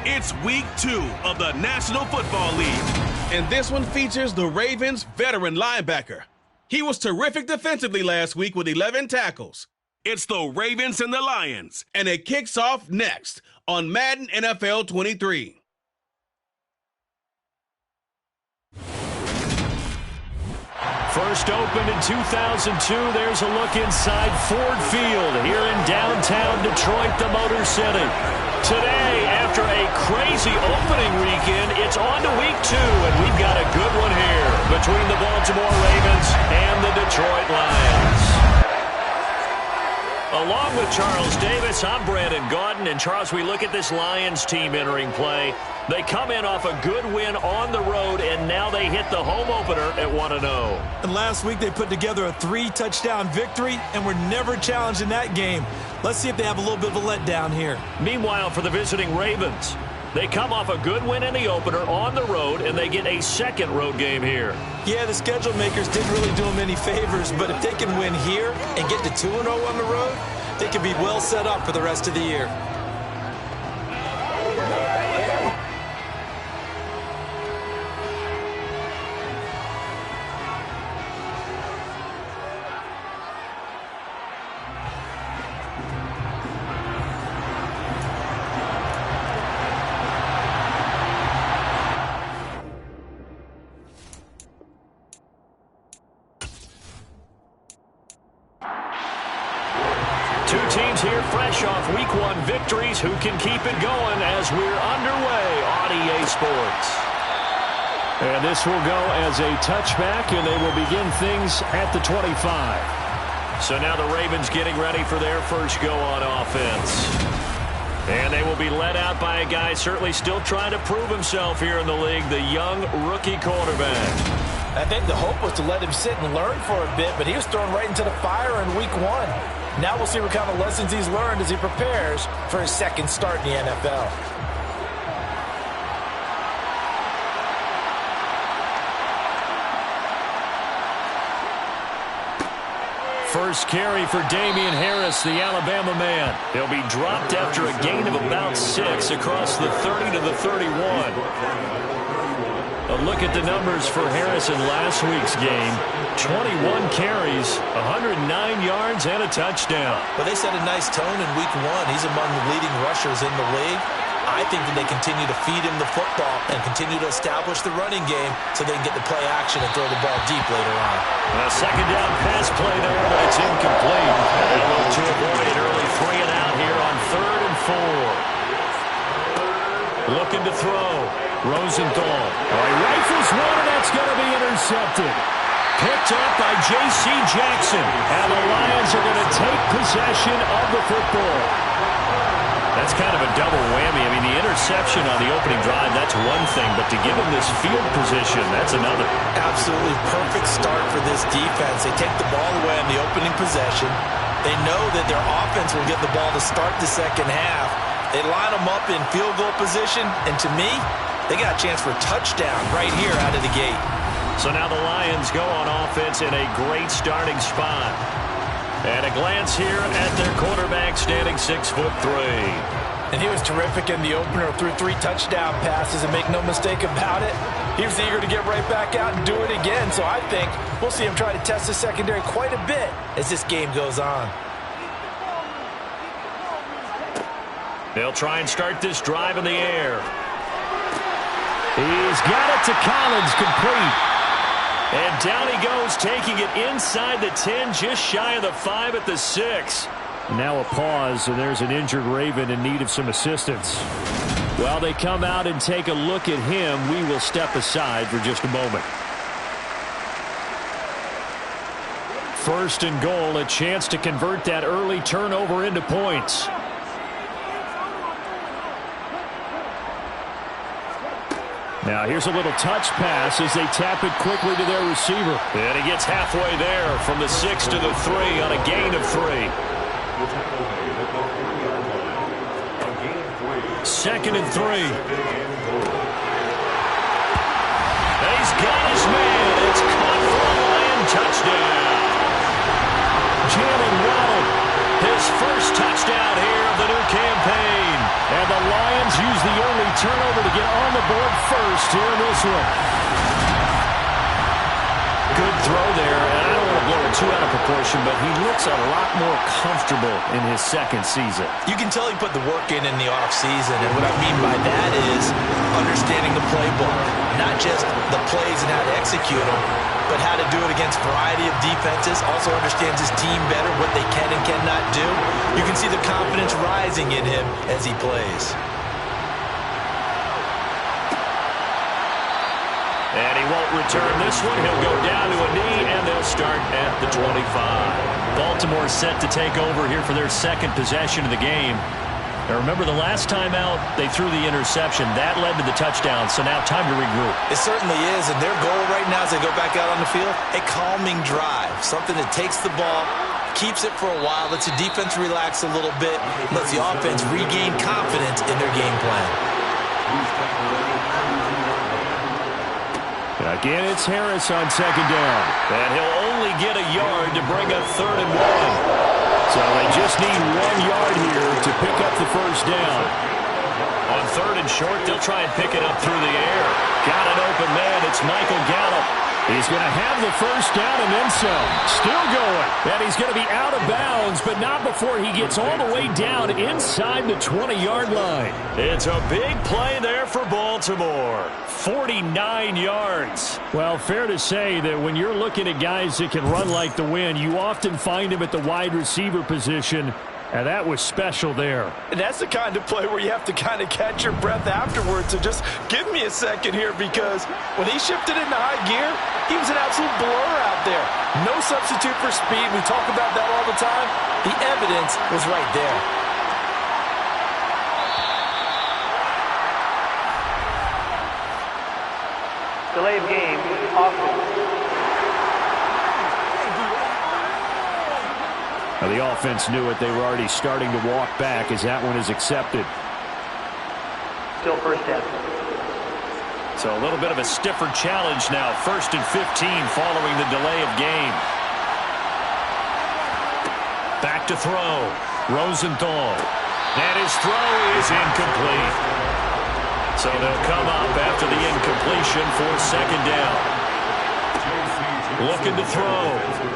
It's week 2 of the National Football League, and this one features the Ravens' veteran linebacker. He was terrific defensively last week with 11 tackles. It's the Ravens and the Lions, and it kicks off next on Madden NFL 23. First opened in 2002, there's a look inside Ford Field here in downtown Detroit, the Motor City. Today, after a crazy opening weekend, it's on to week 2, and we've got a good one here between the Baltimore Ravens and the Detroit Lions. Along with Charles Davis, I'm Brandon Gaudin. And Charles, we look at this Lions team entering play. They come in off a good win on the road, and now they hit the home opener at 1-0. And last week they put together a 3-touchdown victory, and were never challenged in that game. Let's see if they have a little bit of a letdown here. Meanwhile, for the visiting Ravens, they come off a good win in the opener on the road, and they get a second road game here. Yeah, the schedule makers didn't really do them any favors, but if they can win here and get to 2-0 on the road, they can be well set up for the rest of the year. Two teams here fresh off Week 1 victories. Who can keep it going as we're underway on EA Sports? And this will go as a touchback, and they will begin things at the 25. So now the Ravens getting ready for their first go on offense. And they will be led out by a guy certainly still trying to prove himself here in the league, the young rookie quarterback. I think the hope was to let him sit and learn for a bit, but he was thrown right into the fire in Week 1. Now we'll see what kind of lessons he's learned as he prepares for his second start in the NFL. First carry for Damian Harris, the Alabama man. He'll be dropped after a gain of about 6 across the 30 to the 31. A look at the numbers for Harris in last week's game. 21 carries, 109 yards, and a touchdown. But they set a nice tone in Week 1. He's among the leading rushers in the league. I think that they continue to feed him the football and continue to establish the running game so they can get the play action and throw the ball deep later on. A second down pass play there, but it's incomplete. And a little to avoid an early 3 and out here on 3rd and 4. Looking to throw. Rosenthal. He rifles one, and that's going to be intercepted. Picked up by J.C. Jackson. And the Lions are going to take possession of the football. That's kind of a double whammy. I mean, the interception on the opening drive, that's one thing. But to give him this field position, that's another. Absolutely perfect start for this defense. They take the ball away on the opening possession. They know that their offense will get the ball to start the second half. They line them up in field goal position. And to me, they got a chance for a touchdown right here out of the gate. So now the Lions go on offense in a great starting spot. And a glance here at their quarterback standing 6'3". And he was terrific in the opener, threw 3 touchdown passes, and make no mistake about it, he was eager to get right back out and do it again. So I think we'll see him try to test the secondary quite a bit as this game goes on. They'll try and start this drive in the air. He's got it to Collins, complete. And down he goes, taking it inside the 10, just shy of the 5 at the 6. Now a pause, and there's an injured Raven in need of some assistance. While they come out and take a look at him, we will step aside for just a moment. First and goal, a chance to convert that early turnover into points. Now here's a little touch pass as they tap it quickly to their receiver. And he gets halfway there from the 6 to the 3 on a gain of 3. Second and 3. He's got his man. It's caught for a Lion touchdown. Jalen Waddle, his first touchdown here of the new campaign. And the Lions use the early turnover to get on the board first here in this one. Good throw there, and I don't want to blow it too out of proportion, but he looks a lot more comfortable in his second season. You can tell he put the work in the offseason, and what I mean by that is understanding the playbook, not just the plays and how to execute them, but how to do it against a variety of defenses, also understands his team better, what they can and cannot do. You can see the confidence rising in him as he plays. And he won't return this one. He'll go down to a knee, and they'll start at the 25. Baltimore set to take over here for their second possession of the game. Now remember, the last time out, they threw the interception. That led to the touchdown, so now time to regroup. It certainly is, and their goal right now as they go back out on the field, a calming drive, something that takes the ball, keeps it for a while, lets the defense relax a little bit, lets the offense regain confidence in their game plan. Again, it's Harris on second down. And he'll only get a yard to bring up 3rd and 1. So they just need 1 yard here to pick up the first down. On 3rd and short, they'll try and pick it up through the air. Got an open man. It's Michael Gallup. He's going to have the first down and then some. Still going. And he's going to be out of bounds, but not before he gets all the way down inside the 20-yard line. It's a big play there for Baltimore. 49 yards. Well, fair to say that when you're looking at guys that can run like the wind, you often find him at the wide receiver position. And that was special there. And that's the kind of play where you have to kind of catch your breath afterwards. So just give me a second here, because when he shifted into high gear, he was an absolute blur out there. No substitute for speed. We talk about that all the time. The evidence was right there. Delay of game, offense. Now the offense knew it. They were already starting to walk back as that one is accepted. Still first down. So a little bit of a stiffer challenge now. 1st and 15 following the delay of game. Back to throw. Rosenthal. And his throw is incomplete. So they'll come up after the incompletion for 2nd down. Looking to throw.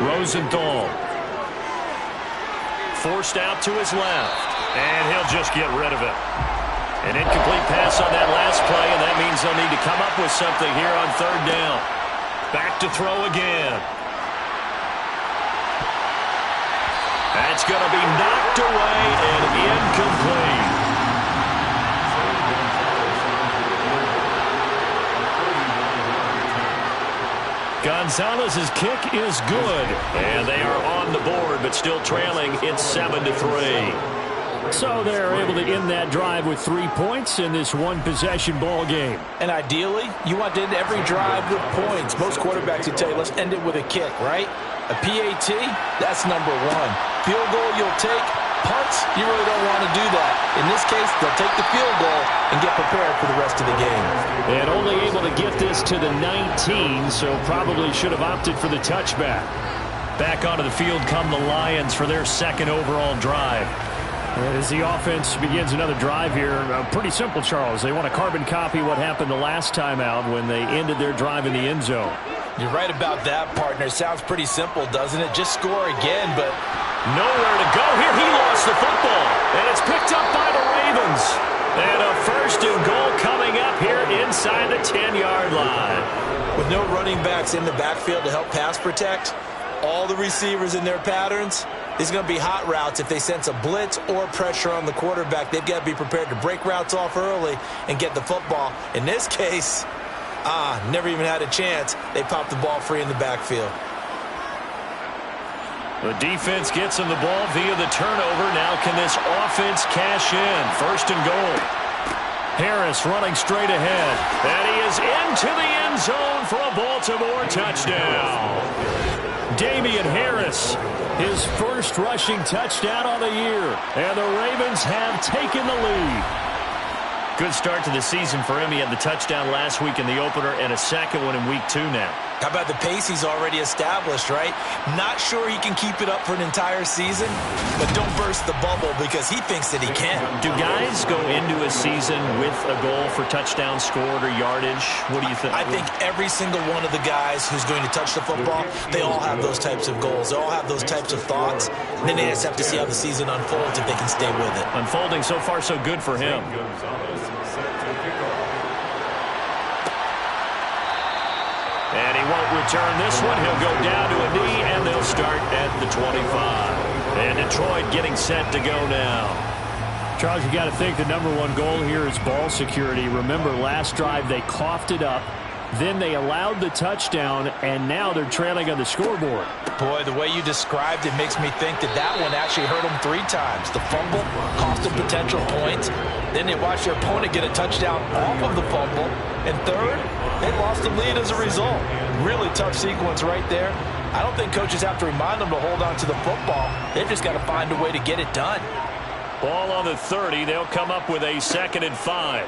Rosenthal. Forced out to his left. And he'll just get rid of it. An incomplete pass on that last play, and that means they'll need to come up with something here on 3rd down. Back to throw again. That's going to be knocked away and incomplete. Gonzalez's kick is good, and they are on the board, but still trailing. It's 7-3. So they're able to end that drive with 3 points in this one-possession ball game. And ideally, you want to end every drive with points. Most quarterbacks would tell you, let's end it with a kick, right? A PAT, that's number 1. Field goal you'll take. Punts, you really don't want to do that. In this case, they'll take the field goal and get prepared for the rest of the game. And only able to get this to the 19, so probably should have opted for the touchback. Back onto the field come the Lions for their 2nd overall drive. And as the offense begins another drive here, pretty simple, Charles. They want to carbon copy what happened the last time out when they ended their drive in the end zone. You're right about that, partner. Sounds pretty simple, doesn't it? Just score again, but nowhere to go here. He lost the football, and it's picked up by the Ravens. And a 1st and goal coming up here inside the 10-yard line. With no running backs in the backfield to help pass protect, all the receivers in their patterns, these are going to be hot routes. If they sense a blitz or pressure on the quarterback, they've got to be prepared to break routes off early and get the football. In this case, never even had a chance. They popped the ball free in the backfield. The defense gets him the ball via the turnover. Now can this offense cash in? 1st and goal. Harris running straight ahead. And he is into the end zone for a Baltimore touchdown. Damian Harris, his first rushing touchdown on the year. And the Ravens have taken the lead. Good start to the season for him. He had the touchdown last week in the opener and a 2nd one in week 2 now. How about the pace he's already established, right? Not sure he can keep it up for an entire season, but don't burst the bubble because he thinks that he can. Do guys go into a season with a goal for touchdown scored or yardage? What do you think? I think every single one of the guys who's going to touch the football, they all have those types of goals. They all have those types of thoughts. And then they just have to see how the season unfolds if they can stay with it. Unfolding so far so good for him. And he won't return this one. He'll go down to a knee, and they'll start at the 25. And Detroit getting set to go now. Charles, you got to think the #1 goal here is ball security. Remember, last drive they coughed it up. Then they allowed the touchdown, and now they're trailing on the scoreboard. Boy, the way you described it makes me think that that one actually hurt them 3 times. The fumble cost them potential points. Then they watched their opponent get a touchdown off of the fumble. And third, they lost the lead as a result. Really tough sequence right there. I don't think coaches have to remind them to hold on to the football. They've just got to find a way to get it done. Ball on the 30. They'll come up with a 2nd and 5.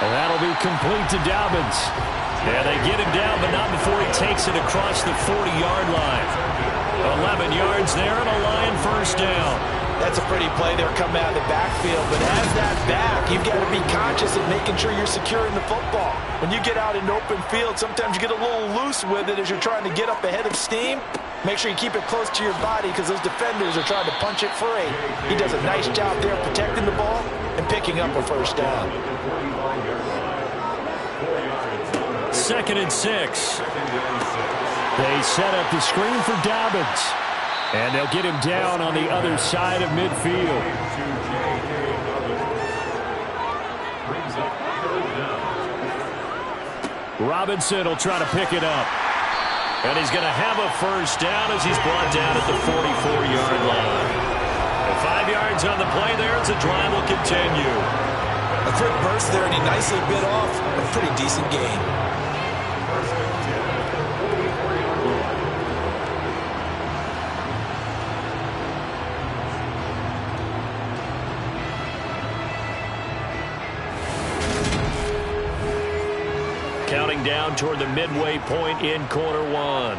And that'll be complete to Dobbins. Yeah, they get him down, but not before he takes it across the 40-yard line. 11 yards there and a Lion first down. That's a pretty play there coming out of the backfield, but as that back, you've got to be conscious of making sure you're securing the football. When you get out in open field, sometimes you get a little loose with it as you're trying to get up ahead of steam. Make sure you keep it close to your body because those defenders are trying to punch it free. He does a nice job there protecting the ball and picking up a first down. 2nd and 6. They set up the screen for Dobbins. And they'll get him down on the other side of midfield. Robinson will try to pick it up. And he's going to have a first down as he's brought down at the 44-yard line. And 5 yards on the play there as the drive will continue. A quick burst there, and he nicely bit off a pretty decent gain. Counting down toward the midway point in quarter 1.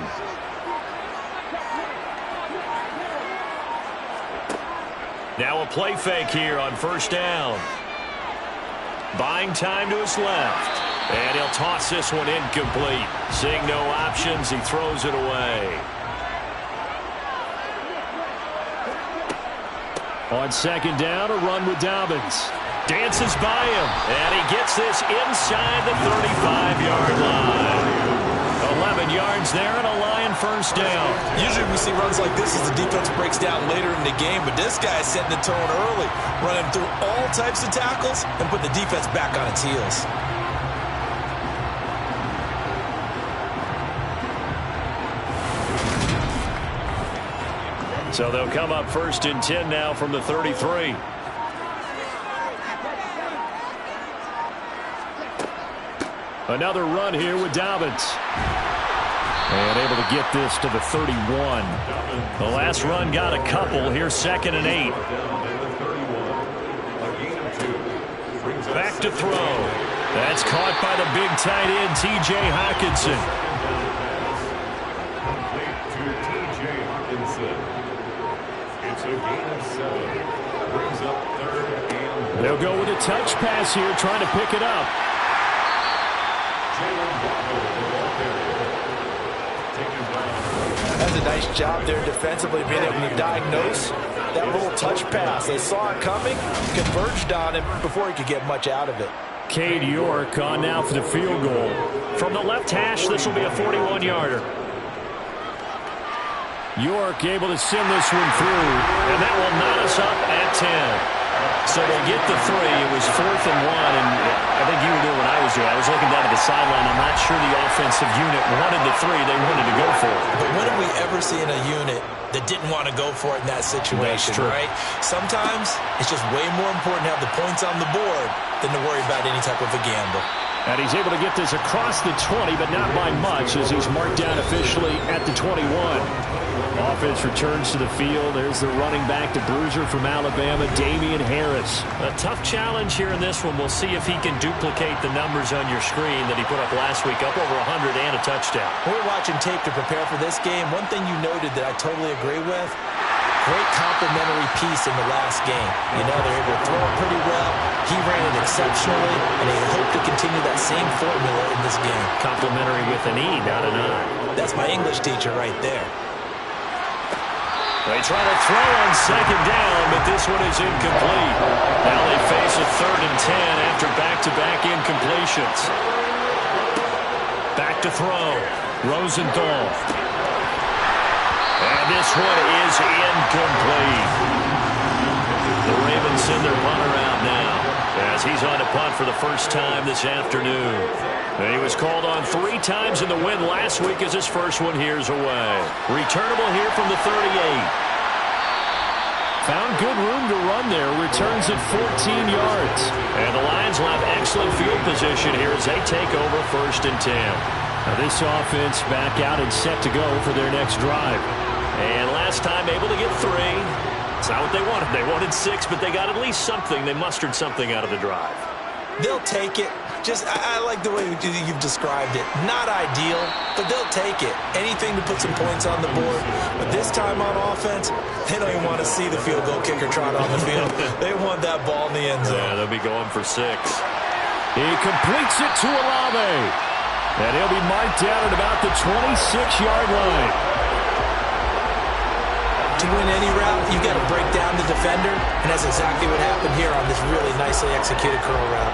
Now a play fake here on first down. Buying time to his left. And he'll toss this one incomplete. Seeing no options, he throws it away. On 2nd down, a run with Dobbins. Dances by him, and he gets this inside the 35-yard line. 11 yards there and a Lion first down. Usually we see runs like this as the defense breaks down later in the game, but this guy is setting the tone early, running through all types of tackles and put the defense back on its heels. So they'll come up 1st and 10 now from the 33. Another run here with Dobbins. And able to get this to the 31. The last run got a couple. Here's 2nd and 8. Back to throw. That's caught by the big tight end, T.J. Hockenson. It's a gain of 7. Brings up 3rd and... They'll go with a touch pass here, trying to pick it up. That's a nice job there defensively, being able to diagnose that little touch pass. They saw it coming, converged on him before he could get much out of it. Cade York on now for the field goal. From the left hash, this will be a 41-yarder. York able to send this one through. And that will knot us up at 10. So they get the 3. It was 4th and 1, and I think you were doing what I was doing. I was looking down at the sideline. I'm not sure the offensive unit wanted the 3. They wanted to go for it. But when have we ever seen a unit that didn't want to go for it in that situation, right? Sometimes it's just way more important to have the points on the board than to worry about any type of a gamble. And he's able to get this across the 20, but not by much as he's marked down officially at the 21. Offense returns to the field. There's the running back, the bruiser from Alabama, Damian Harris. A tough challenge here in this one. We'll see if he can duplicate the numbers on your screen that he put up last week, up over 100 and a touchdown. We're watching tape to prepare for this game. One thing you noted that I totally agree with, great complimentary piece in the last game. You know, they're able to throw it pretty well. He ran it exceptionally, and they hope to continue that same formula in this game. Complimentary with an E, not an I. That's my English teacher right there. They try to throw on second down, but this one is incomplete. Now they face a 3rd and 10 after back-to-back incompletions. Back to throw. Rosenthal. And this one is incomplete. The Ravens send their punter out now as he's on to punt for the first time this afternoon. And he was called on 3 times in the win last week as his first one here's away. Returnable here from the 38. Found good room to run there. Returns at 14 yards. And the Lions will have excellent field position here as they take over 1st and 10. Now this offense back out and set to go for their next drive. And last time able to get 3. It's not what they wanted. They wanted 6, but they got at least something. They mustered something out of the drive. They'll take it. I like the way you've described it. Not ideal, but they'll take it. Anything to put some points on the board. But this time on offense, they don't even want to see the field goal kicker trot on the field. They want that ball in the end zone. Yeah, they'll be going for 6. He completes it to Olave. And he'll be marked down at about the 26-yard line. To win any route, you've got to break down the defender, and that's exactly what happened here on this really nicely executed curl route.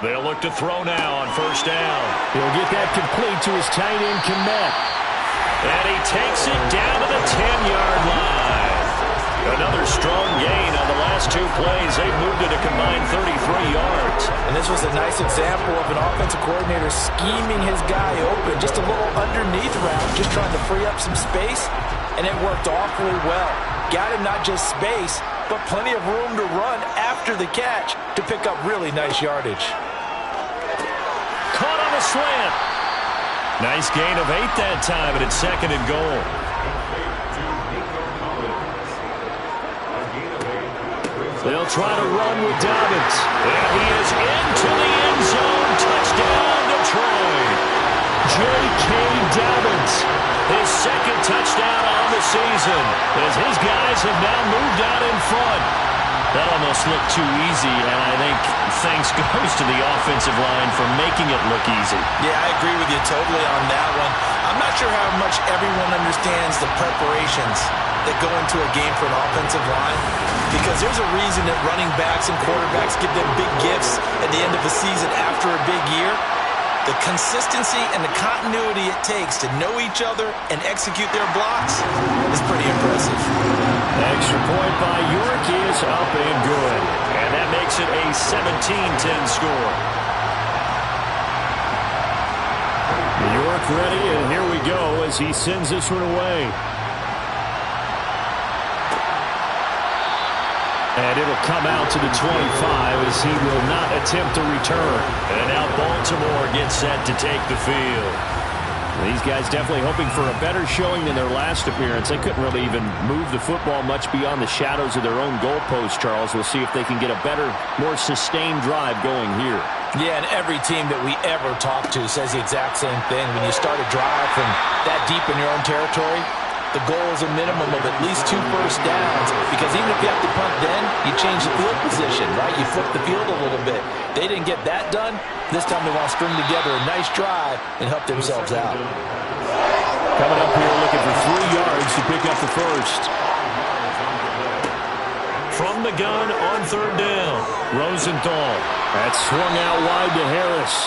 They'll look to throw now on 1st down. He'll get that complete to his tight end, Kmet. And he takes it down to the 10-yard line. Another strong gain on the last 2 plays. They moved it a combined 33 yards. And this was a nice example of an offensive coordinator scheming his guy open. Just a little underneath route, just trying to free up some space. And it worked awfully well. Got him not just space, but plenty of room to run after the catch to pick up really nice yardage. Caught on the slant. Nice gain of 8 that time, and it's 2nd and goal. They'll try to run with Dobbins. And he is into the end zone. Touchdown, Detroit. J.K. Dobbins. His 2nd touchdown on the season as his guys have now moved out in front. That almost looked too easy, and I think thanks goes to the offensive line for making it look easy. Yeah, I agree with you totally on that one. I'm not sure how much everyone understands the preparations that go into a game for an offensive line, because there's a reason that running backs and quarterbacks give them big gifts at the end of the season after a big year. The consistency and the continuity it takes to know each other and execute their blocks is pretty impressive. Extra point by York is up and good. And that makes it a 17-10 score. York ready, and here we go as he sends this one away. And it'll come out to the 25 as he will not attempt to return. And now Baltimore gets set to take the field. These guys definitely hoping for a better showing than their last appearance. They couldn't really even move the football much beyond the shadows of their own goalpost, Charles. We'll see if they can get a better, more sustained drive going here. Yeah, and every team that we ever talk to says the exact same thing. When you start a drive from that deep in your own territory, the goal is a minimum of at least 2 first downs, because even if you have to punt then, you change the field position, right? You flip the field a little bit. They didn't get that done. This time they want to string together a nice drive and help themselves out. Coming up here looking for 3 yards to pick up the first. From the gun on 3rd down, Rosenthal. That's swung out wide to Harris.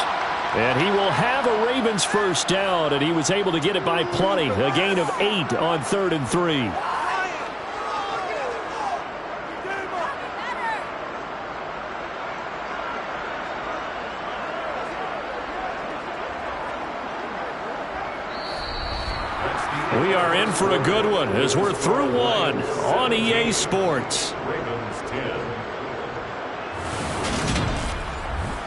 And he will have a Ravens first down, and he was able to get it by plenty. A gain of 8 on 3rd and 3. We are in for a good one as we're through one on EA Sports. Ravens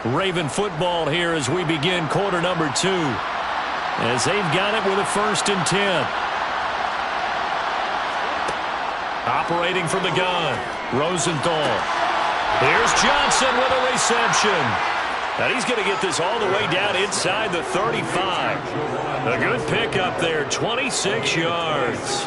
10. Raven football here as we begin quarter number 2. As they've got it with a 1st and 10. Operating from the gun, Rosenthal. Here's Johnson with a reception. And he's going to get this all the way down inside the 35. A good pickup there, 26 yards.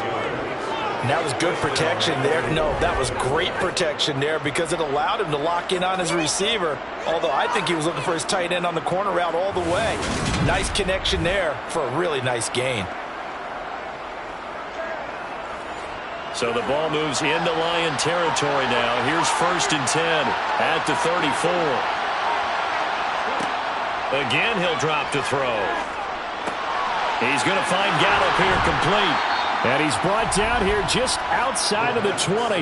And that was good protection there. No, that was great protection there because it allowed him to lock in on his receiver. Although I think he was looking for his tight end on the corner route all the way. Nice connection there for a really nice gain. So the ball moves into Lion territory now. Here's 1st and 10 at the 34. Again, he'll drop to throw. He's going to find Gallup here complete. And he's brought down here just outside of the 20.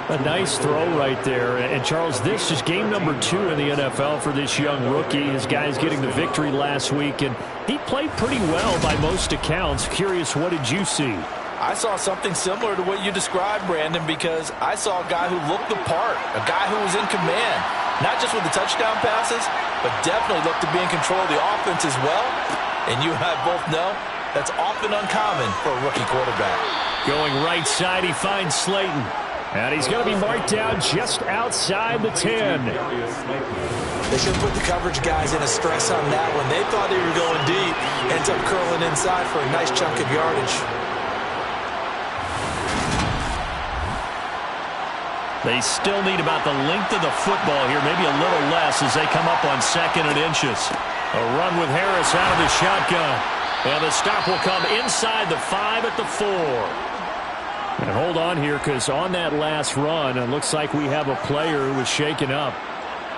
A nice throw right there. And, Charles, this is game number 2 in the NFL for this young rookie. His guys getting the victory last week, and he played pretty well by most accounts. Curious, what did you see? I saw something similar to what you described, Brandon, because I saw a guy who looked the part, a guy who was in command, not just with the touchdown passes, but definitely looked to be in control of the offense as well. And you and I both know that's often uncommon for a rookie quarterback. Going right side, he finds Slayton. And he's going to be marked down just outside the 10. They should put the coverage guys in a stress on that one. They thought they were going deep, ends up curling inside for a nice chunk of yardage. They still need about the length of the football here, maybe a little less as they come up on 2nd and inches. A run with Harris out of the shotgun. And the stop will come inside the 5 at the 4. And hold on here because on that last run, it looks like we have a player who was shaken up.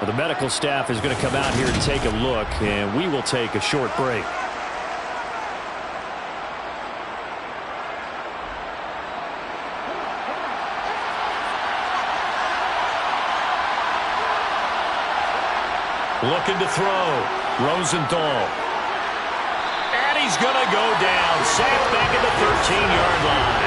Well, the medical staff is going to come out here and take a look, and we will take a short break. Looking to throw. Rosenthal. And he's going to go down. Sacked back at the 13-yard line.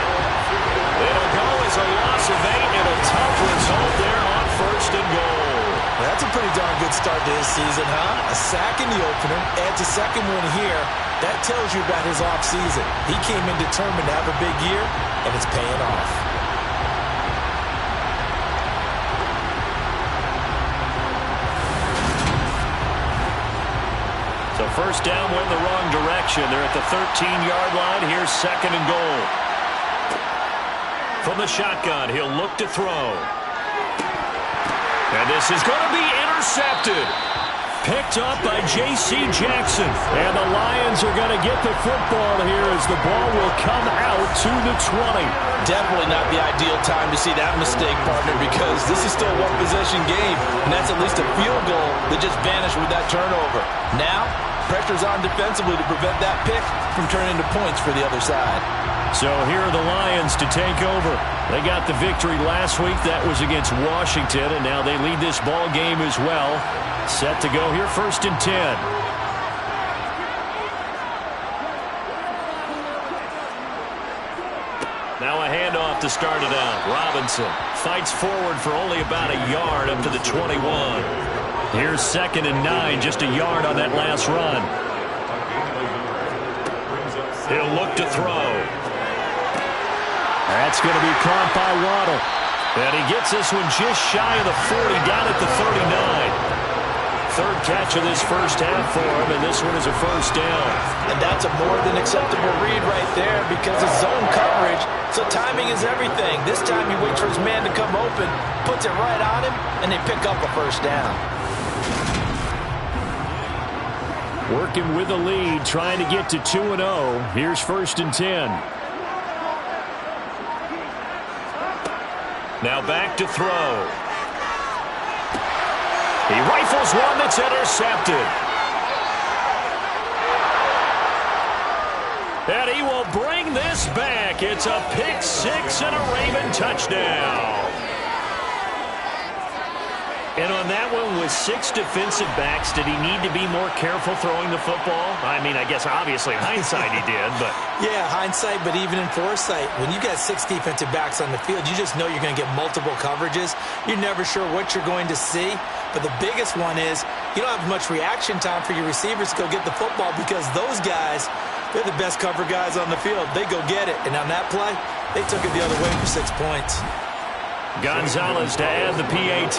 It'll go as a loss of 8 and a tough result there on 1st and goal. That's a pretty darn good start to his season, huh? A sack in the opener, adds a second one here. That tells you about his offseason. He came in determined to have a big year, and it's paying off. So 1st down went the wrong direction. They're at the 13-yard line. Here's 2nd and goal. From the shotgun, he'll look to throw. And this is going to be intercepted. Picked up by J.C. Jackson. And the Lions are going to get the football here as the ball will come out to the 20. Definitely not the ideal time to see that mistake, partner, because this is still a one-possession game, and that's at least a field goal that just vanished with that turnover. Now, pressure's on defensively to prevent that pick from turning into points for the other side. So here are the Lions to take over. They got the victory last week. That was against Washington, and now they lead this ball game as well. Set to go here, 1st and 10. Now a handoff to start it out. Robinson fights forward for only about a yard up to the 21. Here's 2nd and 9, just a yard on that last run. He'll look to throw. That's going to be caught by Waddle. And he gets this one just shy of the 40, down at the 39. 3rd catch of this 1st half for him, and this one is a 1st down. And that's a more than acceptable read right there because it's zone coverage, so timing is everything. This time he waits for his man to come open, puts it right on him, and they pick up a 1st down. Working with the lead, trying to get to 2-0. Here's 1st and 10. Now back to throw. He rifles one that's intercepted. And he will bring this back. It's a pick 6 and a Raven touchdown. And on that one, with 6 defensive backs, did he need to be more careful throwing the football? I mean, I guess obviously in hindsight he did, but... Yeah, hindsight, but even in foresight, when you got 6 defensive backs on the field, you just know you're going to get multiple coverages. You're never sure what you're going to see. But the biggest one is you don't have much reaction time for your receivers to go get the football because those guys, they're the best cover guys on the field. They go get it. And on that play, they took it the other way for 6 points. Gonzalez to add the PAT.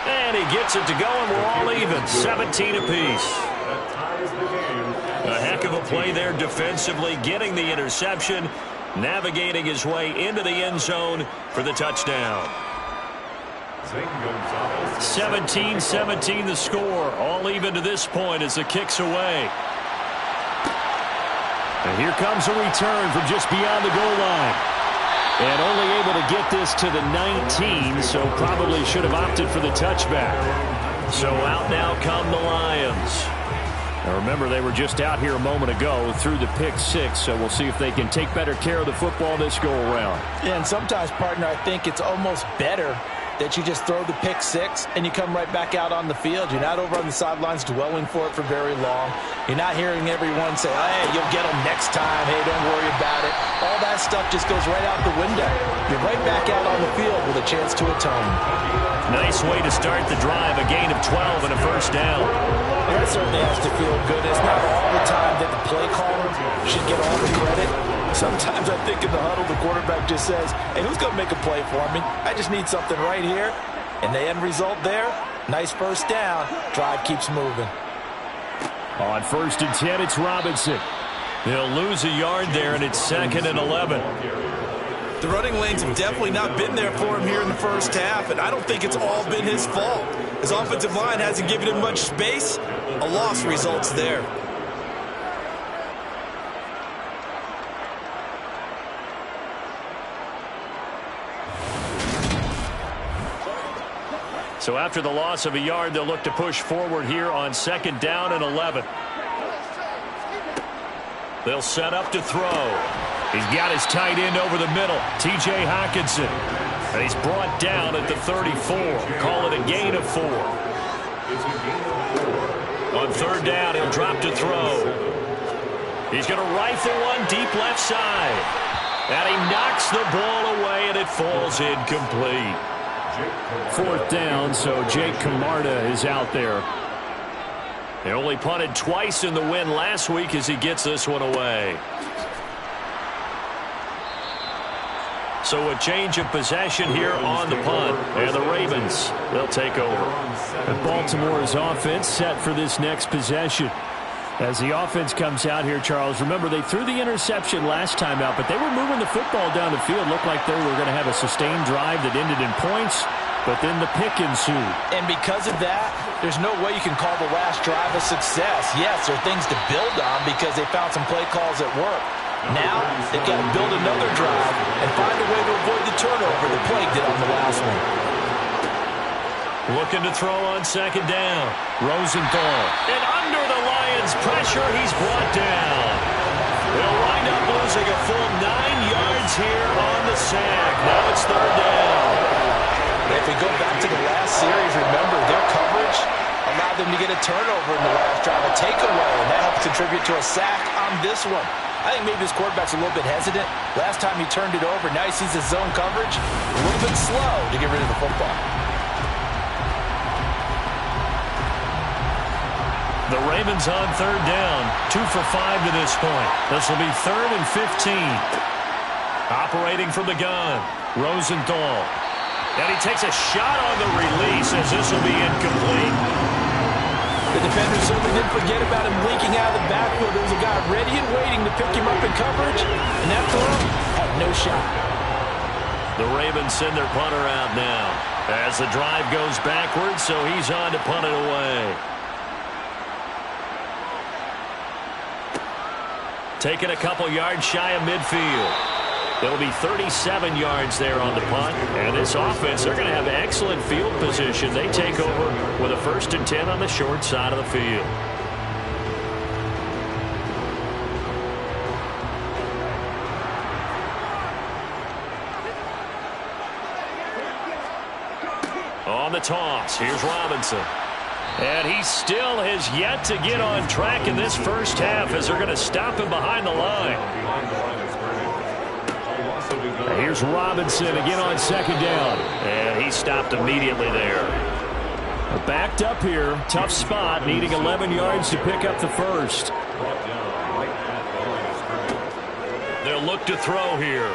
And he gets it to go, and we're all even, 17 apiece. A heck of a play there defensively, getting the interception, navigating his way into the end zone for the touchdown. 17-17 the score, all even to this point as the kick's away. And here comes a return from just beyond the goal line. And only able to get this to the 19, so probably should have opted for the touchback. So out now come the Lions. Now remember, they were just out here a moment ago through the pick 6, so we'll see if they can take better care of the football this go-around. Yeah, and sometimes, partner, I think it's almost better that you just throw the pick 6 and you come right back out on the field. You're not over on the sidelines dwelling for it for very long. You're not hearing everyone say, hey, you'll get them next time. Hey, don't worry about it. All that stuff just goes right out the window. You're right back out on the field with a chance to atone. Nice way to start the drive, a gain of 12 and a first down. That certainly has to feel good. It's not all the time that the play caller should get all the credit. Sometimes I think in the huddle, the quarterback just says, hey, who's going to make a play for me? I just need something right here. And the end result there, nice first down. Drive keeps moving. On 1st and 10, it's Robinson. They'll lose a yard there, and it's 2nd and 11. The running lanes have definitely not been there for him here in the first half, and I don't think it's all been his fault. His offensive line hasn't given him much space. A loss results there. So after the loss of a yard, they'll look to push forward here on 2nd down and 11. They'll set up to throw. He's got his tight end over the middle, T.J. Hockenson. And he's brought down at the 34. Call it a gain of 4. On 3rd down, he'll drop to throw. He's going to rifle one deep left side. And he knocks the ball away, and it falls incomplete. 4th down, so Jake Camarda is out there. They only punted twice in the win last week as he gets this one away. So a change of possession here on the punt. And the Ravens, they'll take over. And Baltimore's offense set for this next possession. As the offense comes out here, Charles, remember they threw the interception last time out, but they were moving the football down the field. Looked like they were going to have a sustained drive that ended in points, but then the pick ensued. And because of that, there's no way you can call the last drive a success. Yes, there are things to build on because they found some play calls at work. Now, they've got to build another drive and find a way to avoid the turnover that plagued it on the last one. Looking to throw on 2nd down. Rosenthal. And under the Lions' pressure, he's brought down. They'll wind up losing a full 9 yards here on the sack. Now it's 3rd down. If we go back to the last series, remember, their coverage allowed them to get a turnover in the last drive, a takeaway, and that helps contribute to a sack on this one. I think maybe this quarterback's a little bit hesitant. Last time he turned it over, now he sees his zone coverage. A little bit slow to get rid of the football. The Ravens on 3rd down, 2 for 5 to this point. This will be 3rd and 15. Operating from the gun, Rosenthal. And he takes a shot on the release as this will be incomplete. The defender certainly didn't forget about him leaking out of the backfield. There was a guy ready and waiting to pick him up in coverage, and that throw had no shot. The Ravens send their punter out now as the drive goes backwards, so he's on to punt it away. Taking a couple yards shy of midfield. It'll be 37 yards there on the punt. And this offense, they're going to have excellent field position. They take over with a 1st and 10 on the short side of the field. On the toss, here's Robinson. And he still has yet to get on track in this first half as they're going to stop him behind the line. And here's Robinson again on second down. And he stopped immediately there. Backed up here. Tough spot. Needing 11 yards to pick up the first. They'll look to throw here.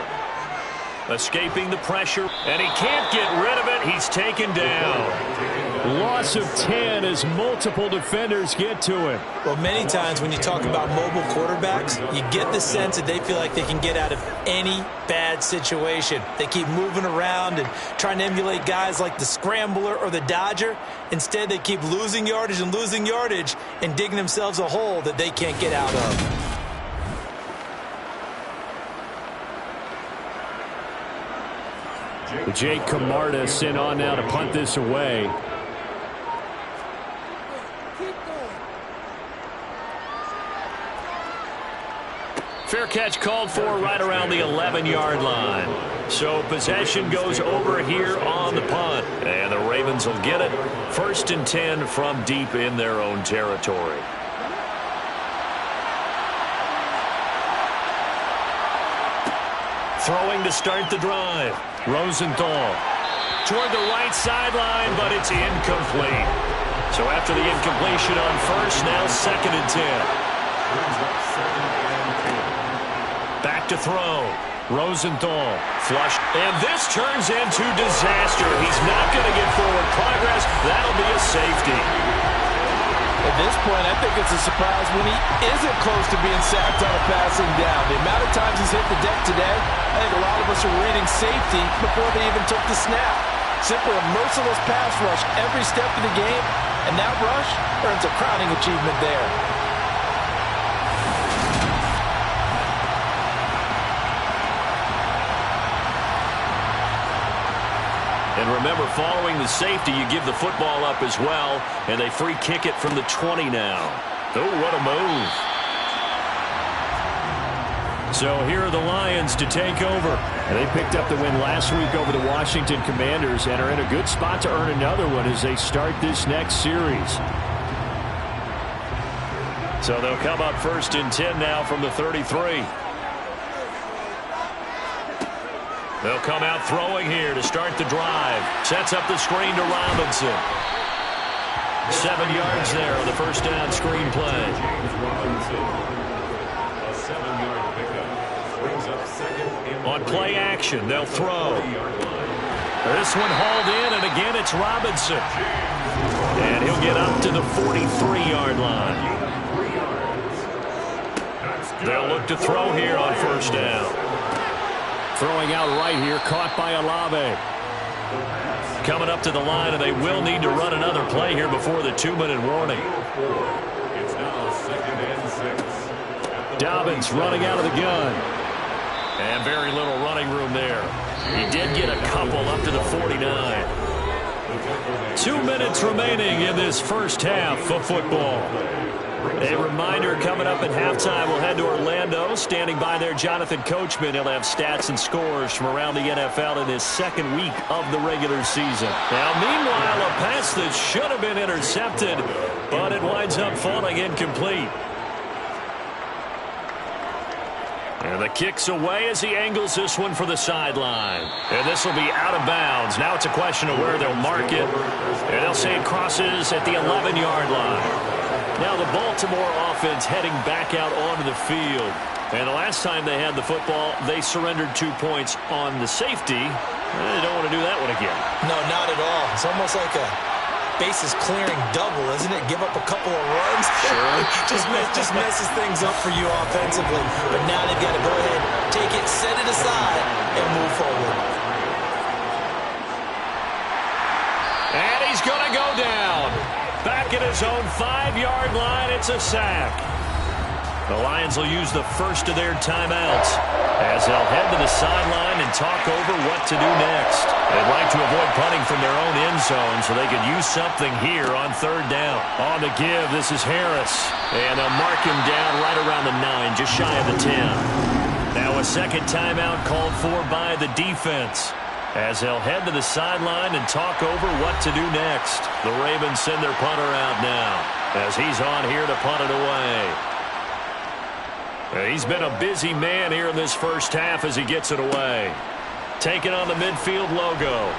Escaping the pressure. And he can't get rid of it. He's taken down. Loss of 10 as multiple defenders get to him. Well, many times when you talk about mobile quarterbacks, you get the sense that they feel like they can get out of any bad situation. They keep moving around and trying to emulate guys like the Scrambler or the Dodger. Instead, they keep losing yardage and digging themselves a hole that they can't get out of. Jake Camarda sent on now to punt this away. Fair catch called for right around the 11-yard line. So possession goes over here on the punt. And the Ravens will get it. 1st and 10 from deep in their own territory. Throwing to start the drive. Rosenthal toward the right sideline, but it's incomplete. So after the incompletion on first, now 2nd and 10. Back to throw. Rosenthal flush. And this turns into disaster. He's not going to get forward progress. That'll be a safety. At this point, I think it's a surprise when he isn't close to being sacked on a passing down. The amount of times he's hit the deck today, I think a lot of us are reading safety before they even took the snap. Simply a merciless pass rush every step of the game, and that rush earns a crowning achievement there. And remember, following the safety, you give the football up as well, and they free kick it from the 20 now. Oh, what a move. So here are the Lions to take over. And they picked up the win last week over the Washington Commanders and are in a good spot to earn another one as they start this next series. So they'll come up 1st and 10 now from the 33. They'll come out throwing here to start the drive. Sets up the screen to Robinson. 7 yards there on the first down screen play. A 7-yard pickup. Brings up 2nd and On play action, they'll throw. This one hauled in, and again it's Robinson. And he'll get up to the 43-yard line. They'll look to throw here on first down. Throwing out right here, caught by Olave. Coming up to the line, and they will need to run another play here before the 2-minute warning. It's now 2nd and 6. Dobbins running out of the gun. And very little running room there. He did get a couple up to the 49. 2 minutes remaining in this first half of football. A reminder, coming up at halftime, we'll head to Orlando. Standing by there, Jonathan Coachman. He'll have stats and scores from around the NFL in his 2nd week of the regular season. Now, meanwhile, a pass that should have been intercepted, but it winds up falling incomplete. And the kick's away as he angles this one for the sideline. And this will be out of bounds. Now it's a question of where they'll mark it. And they'll say it crosses at the 11-yard line. Now the Baltimore offense heading back out onto the field. And the last time they had the football, they surrendered 2 points on the safety. They don't want to do that one again. No, not at all. It's almost like a bases clearing double, isn't it? Give up a couple of runs. Sure. just messes things up for you offensively. But now they've got to go ahead, take it, set it aside, and move forward. And he's going to go down. Back at his own 5-yard line, it's a sack. The Lions will use the first of their timeouts as they'll head to the sideline and talk over what to do next. They'd like to avoid punting from their own end zone so they could use something here on 3rd down. On the give, this is Harris. And they'll mark him down right around the 9, just shy of the 10. Now a second timeout called for by the defense. as they'll head to the sideline and talk over what to do next. The Ravens send their punter out now as he's on here to punt it away. He's been a busy man here in this first half as he gets it away. Taking on the midfield logo.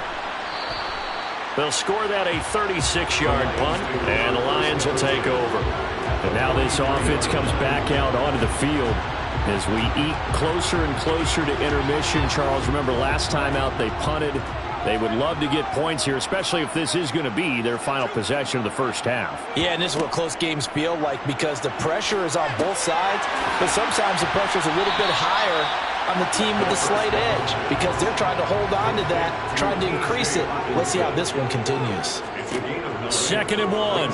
They'll score that a 36-yard punt, and the Lions will take over. And now this offense comes back out onto the field as we eat closer and closer to intermission. Charles, remember last time out they punted. They would love to get points here, especially if this is going to be their final possession of the first half. Yeah, and this is what close games feel like because the pressure is on both sides, but sometimes the pressure is a little bit higher on the team with the slight edge because they're trying to hold on to that, trying to increase it. Let's see how this one continues. 2nd and 1.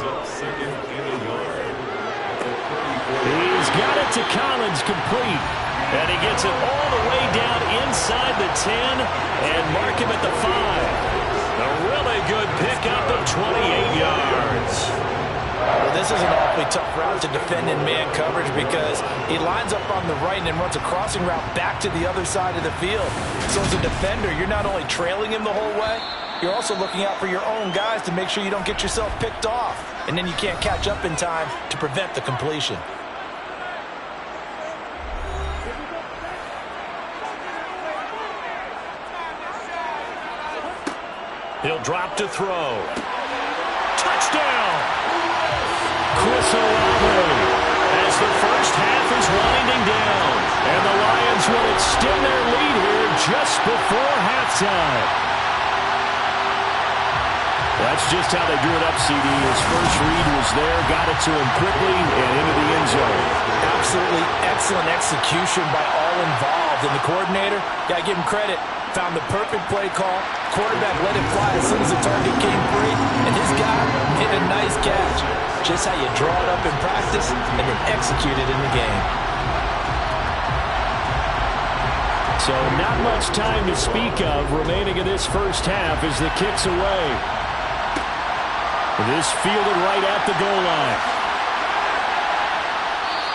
He's got it to Collins, complete. And he gets it all the way down inside the 10 and mark him at the 5. A really good pickup of 28 yards. Well, this is an awfully tough route to defend in man coverage because he lines up on the right and then runs a crossing route back to the other side of the field. So as a defender, you're not only trailing him the whole way, you're also looking out for your own guys to make sure you don't get yourself picked off. And then you can't catch up in time to prevent the completion. He'll drop to throw. Touchdown! Chris Olave as the first half is winding down. And the Lions will extend their lead here just before halftime. That's just how they drew it up, CD. His first read was there, got it to him quickly, and into the end zone. Absolutely excellent execution by all involved. And the coordinator, got to give him credit, found the perfect play call. Quarterback let it fly as soon as the target came free, and his guy hit a nice catch. Just how you draw it up in practice and then execute it in the game. So not much time to speak of remaining in this first half as the kick's away. This fielded right at the goal line.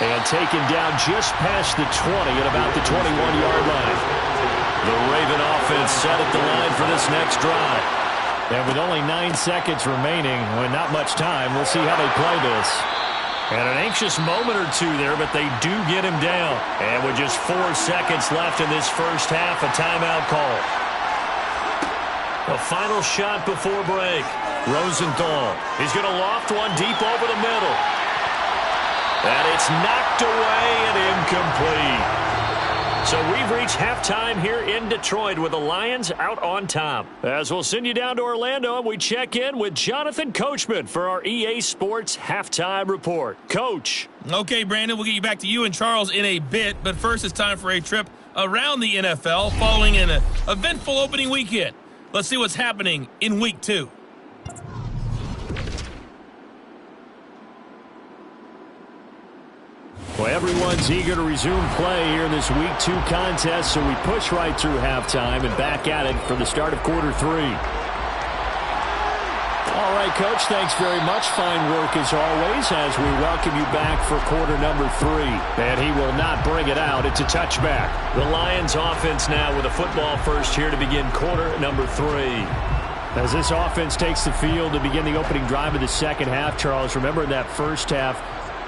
And taken down just past the 20 at about the 21-yard line. The Raven offense set at the line for this next drive. And with only 9 seconds remaining, with not much time, we'll see how they play this. And an anxious moment or two there, but they do get him down. And with just 4 seconds left in this first half, a timeout call. A final shot before break. Rosenthal. He's going to loft one deep over the middle. And it's knocked away and incomplete. So we've reached halftime here in Detroit with the Lions out on top. As we'll send you down to Orlando, and we check in with Jonathan Coachman for our EA Sports Halftime Report. Coach. Okay, Brandon, we'll get you back to you and Charles in a bit. But first, it's time for a trip around the NFL following an eventful opening weekend. Let's see what's happening in Week 2. Well, everyone's eager to resume play here in this Week 2 contest, so we push right through halftime and back at it for the start of quarter 3. All right, Coach, thanks very much. Fine work as always as we welcome you back for quarter number 3. And he will not bring it out. It's a touchback. The Lions offense now with a football first here to begin quarter number 3. As this offense takes the field to begin the opening drive of the second half, Charles, remember in that first half,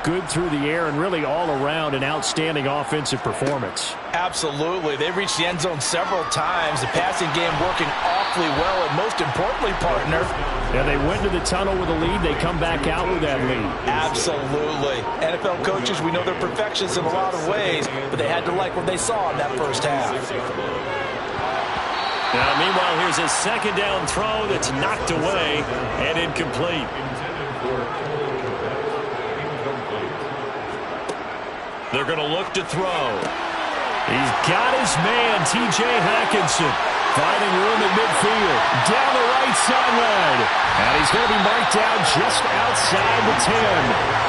good through the air and really all around an outstanding offensive performance. Absolutely. They reached the end zone several times. The passing game working awfully well, and most importantly, partner. Yeah, they went to the tunnel with a lead. They come back out with that lead. Absolutely. NFL coaches, we know they're perfectionists in a lot of ways, but they had to like what they saw in that first half. Now, meanwhile, here's a second down throw that's knocked away and incomplete. They're going to look to throw. He's got his man, T.J. Hawkinson, finding room at midfield, down the right sideline. And he's going to be marked down just outside the 10.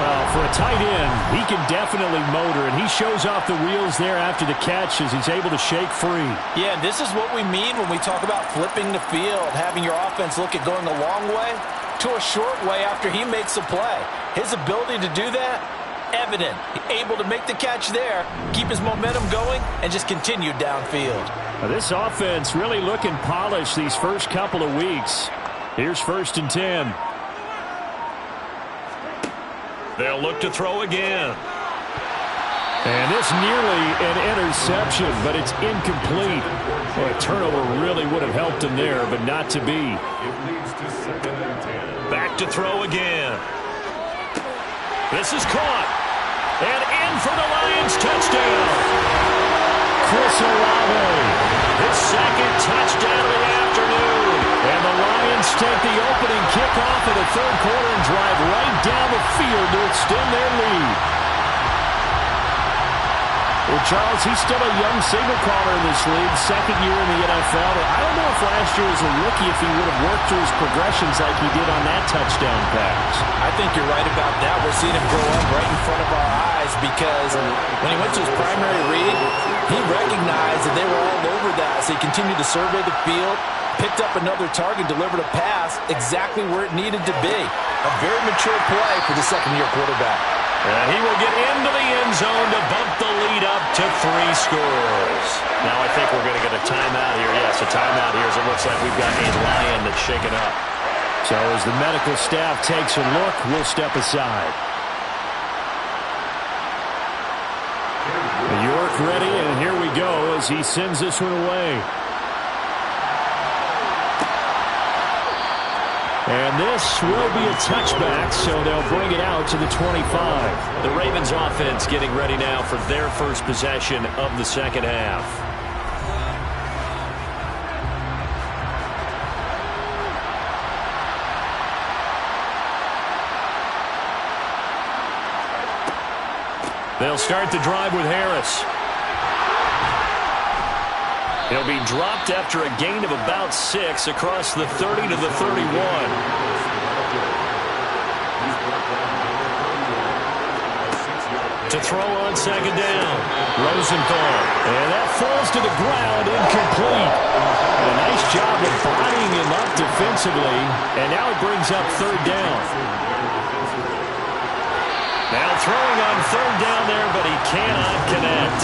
Well, for a tight end, he can definitely motor, and he shows off the wheels there after the catch as he's able to shake free. Yeah, this is what we mean when we talk about flipping the field, having your offense look at going a long way to a short way after he makes a play. His ability to do that, evident. Able to make the catch there, keep his momentum going, and just continue downfield. Now, this offense really looking polished these first couple of weeks. Here's 1st and 10. They'll look to throw again. And this nearly an interception, but it's incomplete. Well, a turnover really would have helped him there, but not to be. It leads to 2nd and 10. Back to throw again. This is caught. And in for the Lions touchdown. Chris Olave. His 2nd touchdown of the afternoon. And the Lions take the opening kickoff of the 3rd quarter and drive right down the field to extend their lead. Well, Charles, he's still a young signal caller in this league, 2nd year in the NFL. I don't know if last year as a rookie if he would have worked through his progressions like he did on that touchdown pass. I think you're right about that. We're seeing him grow up right in front of our eyes because when he went to his primary read, he recognized that they were all over that. So he continued to survey the field, picked up another target, delivered a pass exactly where it needed to be. A very mature play for the 2nd-year quarterback. And he will get into the end zone to bump the lead up to 3 scores. Now I think we're going to get a timeout here. Yes, a timeout here as it looks like we've got a Lion that's shaken up. So as the medical staff takes a look, we'll step aside. York ready, and here we go as he sends this one away. And this will be a touchback, so they'll bring it out to the 25. The Ravens offense getting ready now for their first possession of the 2nd half. They'll start the drive with Harris. He'll be dropped after a gain of about 6 across the 30 to the 31. To throw on 2nd down. Rosenthal. And that falls to the ground, incomplete. And a nice job of bodying him up defensively. And now it brings up 3rd down. Now throwing on 3rd down there, but he cannot connect.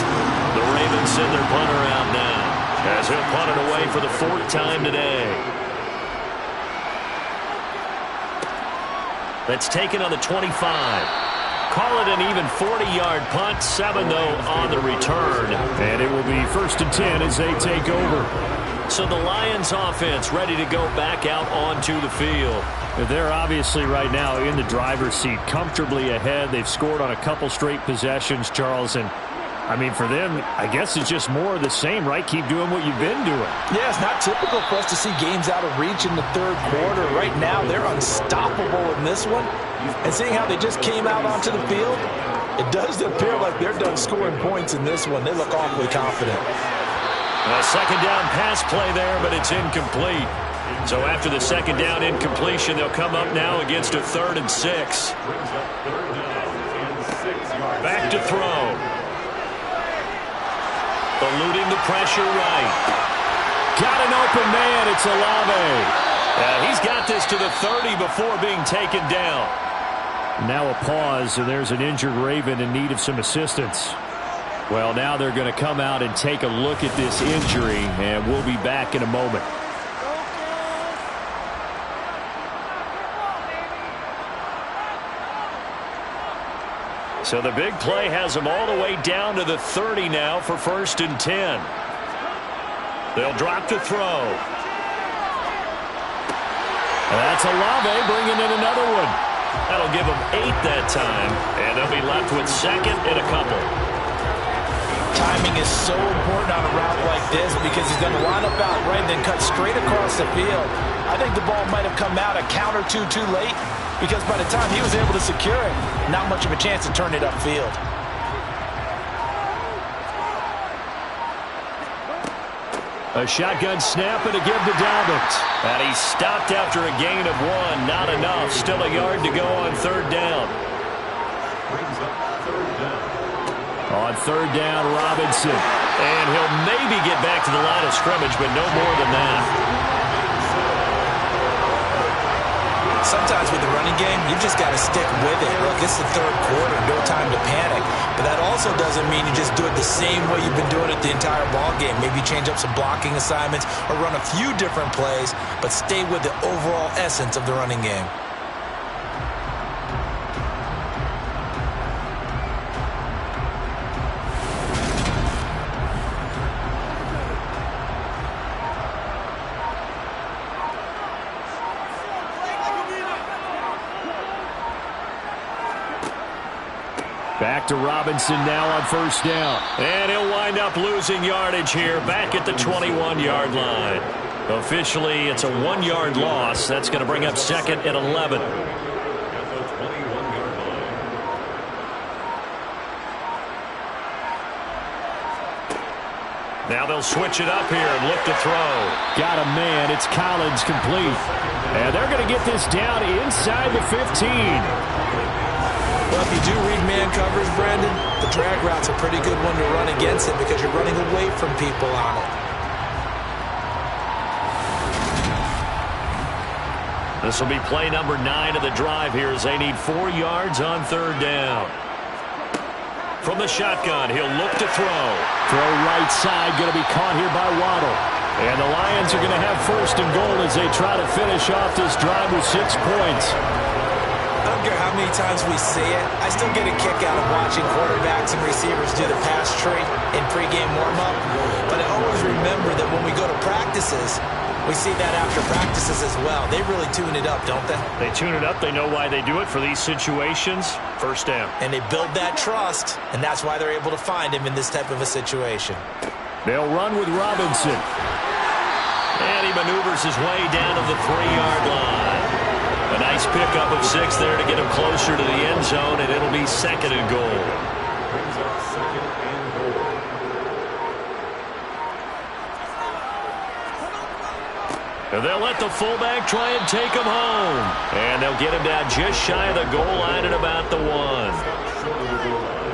The Ravens send their punter out now, as he'll punt it away for the 4th time today. That's taken on the 25. Call it an even 40-yard punt. 7, though, on the return. And it will be 1st and 10 as they take over. So the Lions offense ready to go back out onto the field. They're obviously right now in the driver's seat, comfortably ahead. They've scored on a couple straight possessions, Charles, and I mean, for them, I guess it's just more of the same, right? Keep doing what you've been doing. Yeah, it's not typical for us to see games out of reach in the 3rd quarter. Right now, they're unstoppable in this one. And seeing how they just came out onto the field, it does appear like they're done scoring points in this one. They look awfully confident. A 2nd down pass play there, but it's incomplete. So after the 2nd down incompletion, they'll come up now against a 3rd and 6. Back to throw. Eluding the pressure right. Got an open man. It's Olave. He's got this to the 30 before being taken down. Now a pause, and there's an injured Raven in need of some assistance. Well, now they're going to come out and take a look at this injury, and we'll be back in a moment. So the big play has them all the way down to the 30 now for 1st and 10. They'll drop to throw. That's Olave bringing in another one. That'll give them 8 that time, and they'll be left with 2nd and a couple. Timing is so important on a route like this because he's going to line up out right and then cut straight across the field. I think the ball might have come out a count or two too late because by the time he was able to secure it, not much of a chance to turn it upfield. A shotgun snap and a give to Dalvin. And he stopped after a gain of 1. Not enough. Still a yard to go on 3rd down. On 3rd down, Robinson. And he'll maybe get back to the line of scrimmage, but no more than that. sometimes with the running game, you've just got to stick with it. Look, it's the third quarter, no time to panic. But that also doesn't mean you just do it the same way you've been doing it the entire ball game. Maybe change up some blocking assignments or run a few different plays, but stay with the overall essence of the running game. Back to Robinson now on first down. And he'll wind up losing yardage here back at the 21-yard line. Officially, it's a 1-yard loss. That's going to bring up second and 11. Now they'll switch it up here and look to throw. Got a man. It's Collins complete. And they're going to get this down inside the 15. Well, if you do read man coverage, Brandon, the drag route's a pretty good one to run against it because you're running away from people on it. This will be play number 9 of the drive here as they need 4 yards on third down. From the shotgun, he'll look to throw. Throw right side, going to be caught here by Waddle. And the Lions are going to have first and goal as they try to finish off this drive with 6 points. I don't care how many times we see it. I still get a kick out of watching quarterbacks and receivers do the pass tree in pregame warm-up. But I always remember that when we go to practices, we see that after practices as well. They really tune it up, don't they? They tune it up. They know why they do it for these situations. First down. And they build that trust, and that's why they're able to find him in this type of a situation. They'll run with Robinson. And he maneuvers his way down to the 3-yard line. A nice pickup of 6 there to get him closer to the end zone, and it'll be second and goal. Brings up second and goal. And they'll let the fullback try and take him home. And they'll get him down just shy of the goal line at about the 1. Short of the goal line.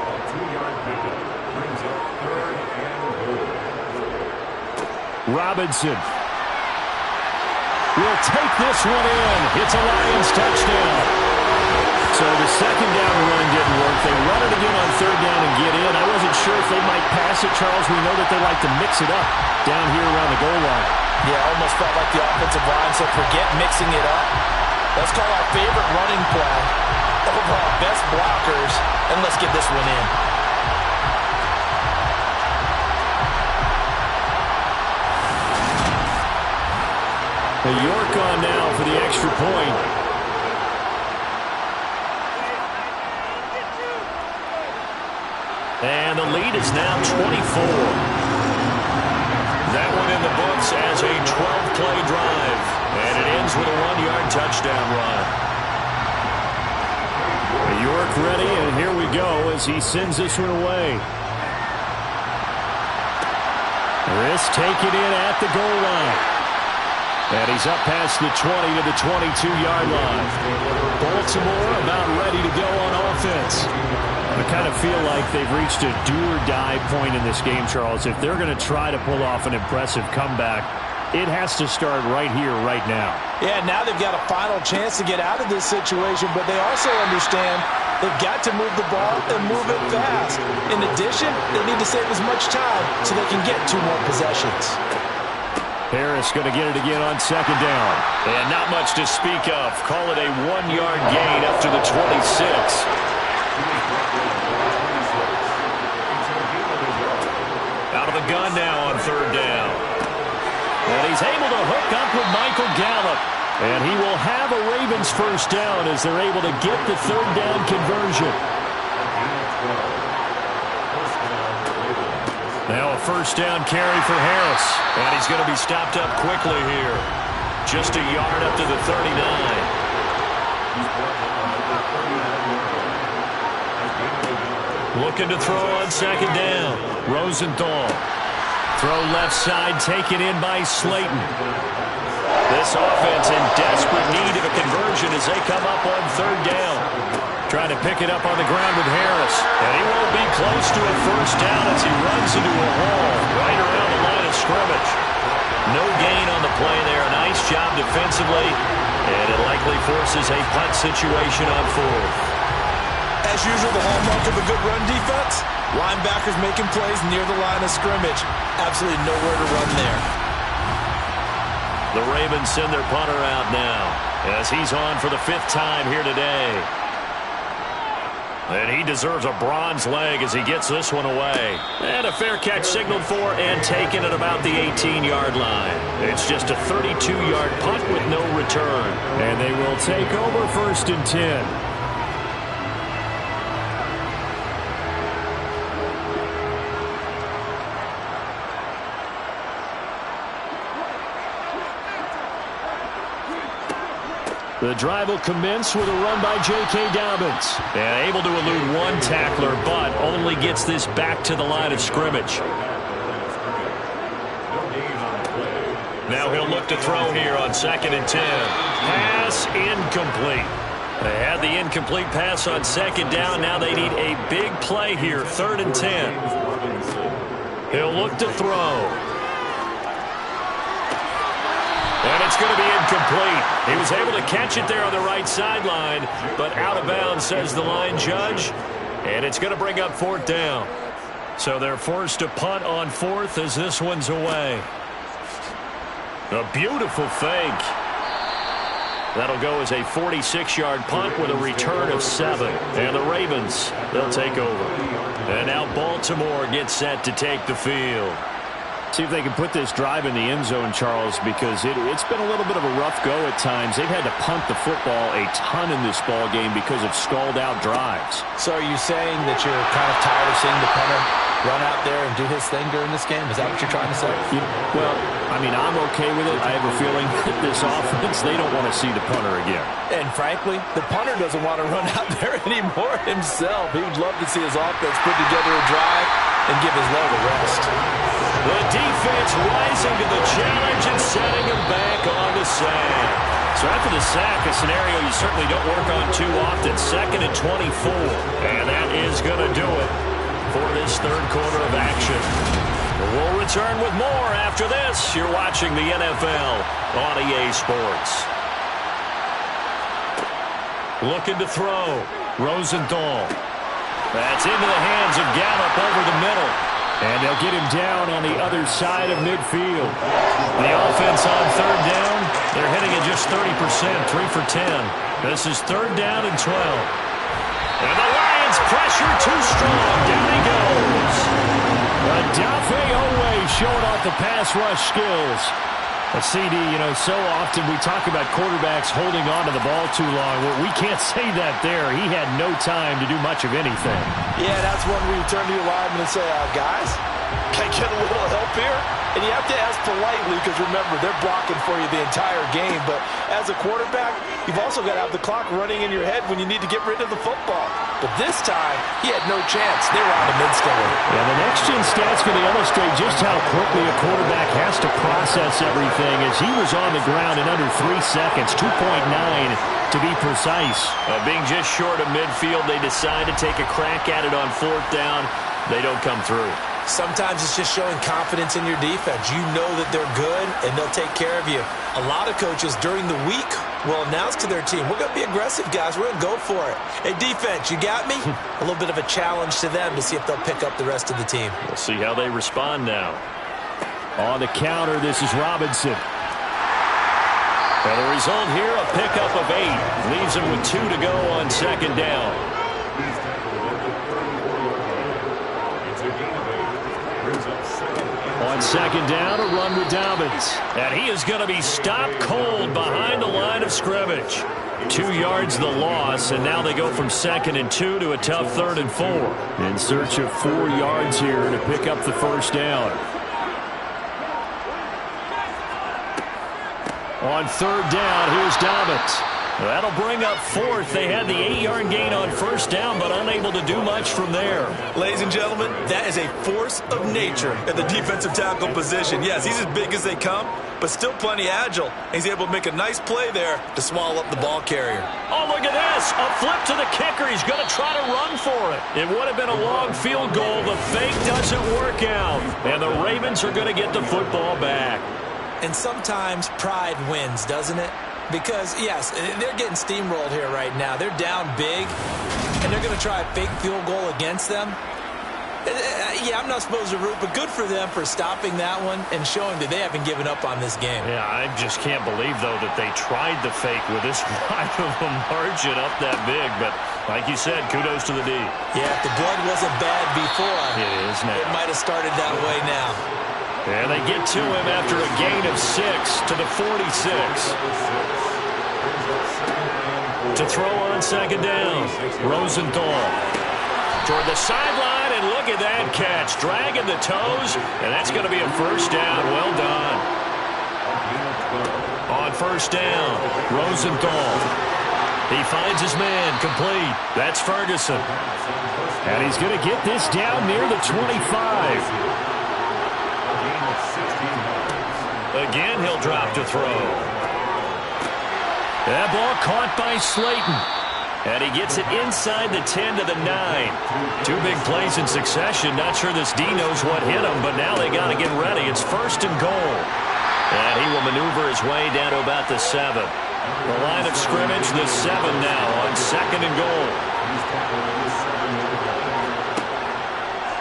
A 2-yard pickup. Brings up third and goal. Robinson will take this one in. It's a Lions touchdown. So the second down run didn't work. They run it again on third down and get in. I wasn't sure if they might pass it, Charles. We know that they like to mix it up down here around the goal line. Yeah, almost felt like the offensive line said, forget mixing it up. Let's call our favorite running play over our best blockers, and let's get this one in. York on now for the extra point. And the lead is now 24. That one in the books as a 12-play drive. And it ends with a 1-yard touchdown run. York ready, and here we go as he sends this one away. Risk taken in at the goal line. And he's up past the 20 to the 22-yard line. Baltimore about ready to go on offense. I kind of feel like they've reached a do-or-die point in this game, Charles. If they're going to try to pull off an impressive comeback, it has to start right here, right now. Yeah, now they've got a final chance to get out of this situation, but they also understand they've got to move the ball and move it fast. In addition, they need to save as much time so they can get 2 more possessions. Harris going to get it again on second down. And not much to speak of. Call it a 1-yard gain up to the 26. Out of the gun now on third down. And he's able to hook up with Michael Gallup. And he will have a Ravens first down as they're able to get the third down conversion. Now a first down carry for Harris. And he's going to be stopped up quickly here. Just a yard up to the 39. Looking to throw on second down. Rosenthal. Throw left side taken in by Slayton. This offense in desperate need of a conversion as they come up on third down. Trying to pick it up on the ground with Harris. And he won't be close to a first down as he runs into a wall right around the line of scrimmage. No gain on the play there. Nice job defensively. And it likely forces a punt situation on fourth. As usual, the hallmark of a good run defense, linebackers making plays near the line of scrimmage. Absolutely nowhere to run there. The Ravens send their punter out now as he's on for the 5th time here today. And he deserves a bronze leg as he gets this one away. And a fair catch signaled for and taken at about the 18-yard line. It's just a 32-yard punt with no return. And they will take over 1st and 10. The drive will commence with a run by J.K. Dobbins. And able to elude one tackler, but only gets this back to the line of scrimmage. Now he'll look to throw here on 2nd and 10. Pass incomplete. They had the incomplete pass on 2nd down. Now they need a big play here, 3rd and 10. He'll look to throw. And it's going to be incomplete. He was able to catch it there on the right sideline, but out of bounds, says the line judge. And it's going to bring up 4th down. So they're forced to punt on 4th as this one's away. A beautiful fake. That'll go as a 46-yard punt with a return of 7. And the Ravens, they'll take over. And now Baltimore gets set to take the field. See if they can put this drive in the end zone, Charles, because it's been a little bit of a rough go at times. They've had to punt the football a ton in this ball game because of stalled-out drives. So are you saying that you're kind of tired of seeing the punter run out there and do his thing during this game? Is that what you're trying to say? Well, I mean, I'm okay with it. I have a feeling that this offense, they don't want to see the punter again. And frankly, the punter doesn't want to run out there anymore himself. He would love to see his offense put together a drive and give his leg a rest. The defense rising to the challenge and setting him back on the sack. So after the sack, a scenario you certainly don't work on too often. 2nd and 24. And that is going to do it for this 3rd quarter of action. We'll return with more after this. You're watching the NFL on EA Sports. Looking to throw. Rosenthal. That's into the hands of Gallup over the middle. And they'll get him down on the other side of midfield. The offense on 3rd down, they're hitting at just 30%, 3 for 10. This is 3rd down and 12. And the Lions pressure too strong. Down he goes. Adafe Owe showing off the pass rush skills. But CD, so often we talk about quarterbacks holding on to the ball too long. Well, we can't say that there. He had no time to do much of anything. Yeah, that's one where you turn to your lineman and say, guys, can I get a little help here? And you have to ask politely because, remember, they're blocking for you the entire game. But as a quarterback, you've also got to have the clock running in your head when you need to get rid of the football. But this time, he had no chance. They were on the mid-story. Yeah, the next-gen stats going to illustrate just how quickly a quarterback has to process everything as he was on the ground in under 3 seconds, 2.9 to be precise. Being just short of midfield, they decide to take a crack at it on 4th down. They don't come through. Sometimes it's just showing confidence in your defense. You know that they're good, and they'll take care of you. A lot of coaches during the week will announce to their team, we're going to be aggressive, guys. We're going to go for it. Hey, defense, you got me? A little bit of a challenge to them to see if they'll pick up the rest of the team. We'll see how they respond now. On the counter, this is Robinson. And the result here, a pickup of 8. Leaves him with 2 to go on 2nd down. On 2nd down, a run with Dobbins. And he is going to be stopped cold behind the line of scrimmage. 2 yards the loss, and now they go from 2nd and 2 to a tough 3rd and 4. In search of 4 yards here to pick up the 1st down. On 3rd down, here's Dobbins. That'll bring up 4th. They had the 8-yard gain on 1st down, but unable to do much from there. Ladies and gentlemen, that is a force of nature at the defensive tackle position. Yes, he's as big as they come, but still plenty agile. He's able to make a nice play there to swallow up the ball carrier. Oh, look at this. A flip to the kicker. He's going to try to run for it. It would have been a long field goal. The fake doesn't work out. And the Ravens are going to get the football back. And sometimes pride wins, doesn't it? Because, yes, they're getting steamrolled here right now. They're down big, and they're going to try a fake field goal against them. Yeah, I'm not supposed to root, but good for them for stopping that one and showing that they haven't given up on this game. Yeah, I just can't believe, though, that they tried the fake with this wide of a margin up that big. But like you said, kudos to the D. Yeah, if the blood wasn't bad before, it is now. It might have started that way now. And they get to him after a gain of 6 to the 46. To throw on second down, Rosenthal toward the sideline, and look at that catch. Dragging the toes, and that's going to be a first down. Well done. On first down, Rosenthal. He finds his man, complete. That's Ferguson. And he's going to get this down near the 25. Again, he'll drop to throw. That ball caught by Slayton. And he gets it inside the 10 to the 9. 2 big plays in succession. Not sure this D knows what hit him, but now they got to get ready. It's first and goal. And he will maneuver his way down to about the 7. The line of scrimmage, the 7 now on second and goal.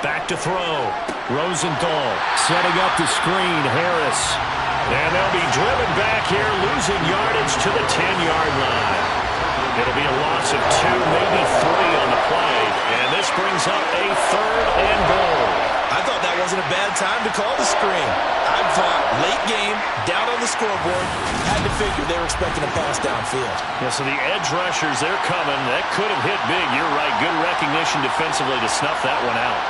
Back to throw. Rosenthal setting up the screen. Harris. And they'll be driven back here, losing yardage to the 10-yard line. It'll be a loss of 2, maybe 3 on the play. And this brings up a third and goal. I thought that wasn't a bad time to call the screen. I thought late game, down on the scoreboard, had to figure they were expecting a pass downfield. Yeah, so the edge rushers, they're coming. That could have hit big. You're right. Good recognition defensively to snuff that one out.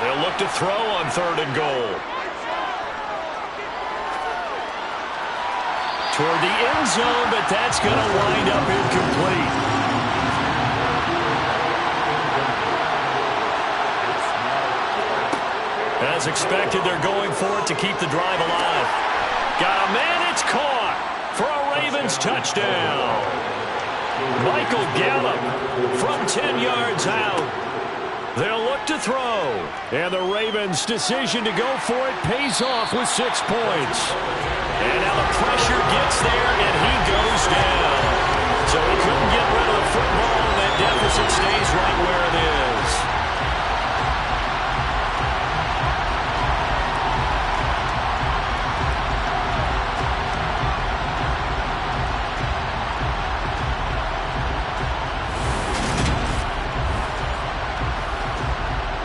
They'll look to throw on third and goal. Toward the end zone, but that's going to wind up incomplete. As expected, they're going for it to keep the drive alive. Got a man, it's caught for a Ravens touchdown. Michael Gallup from 10 yards out. They'll look to throw. And the Ravens' decision to go for it pays off with 6 points. And now the pressure gets there, and he goes down. So he couldn't get rid of the football, and that deficit stays right where it is.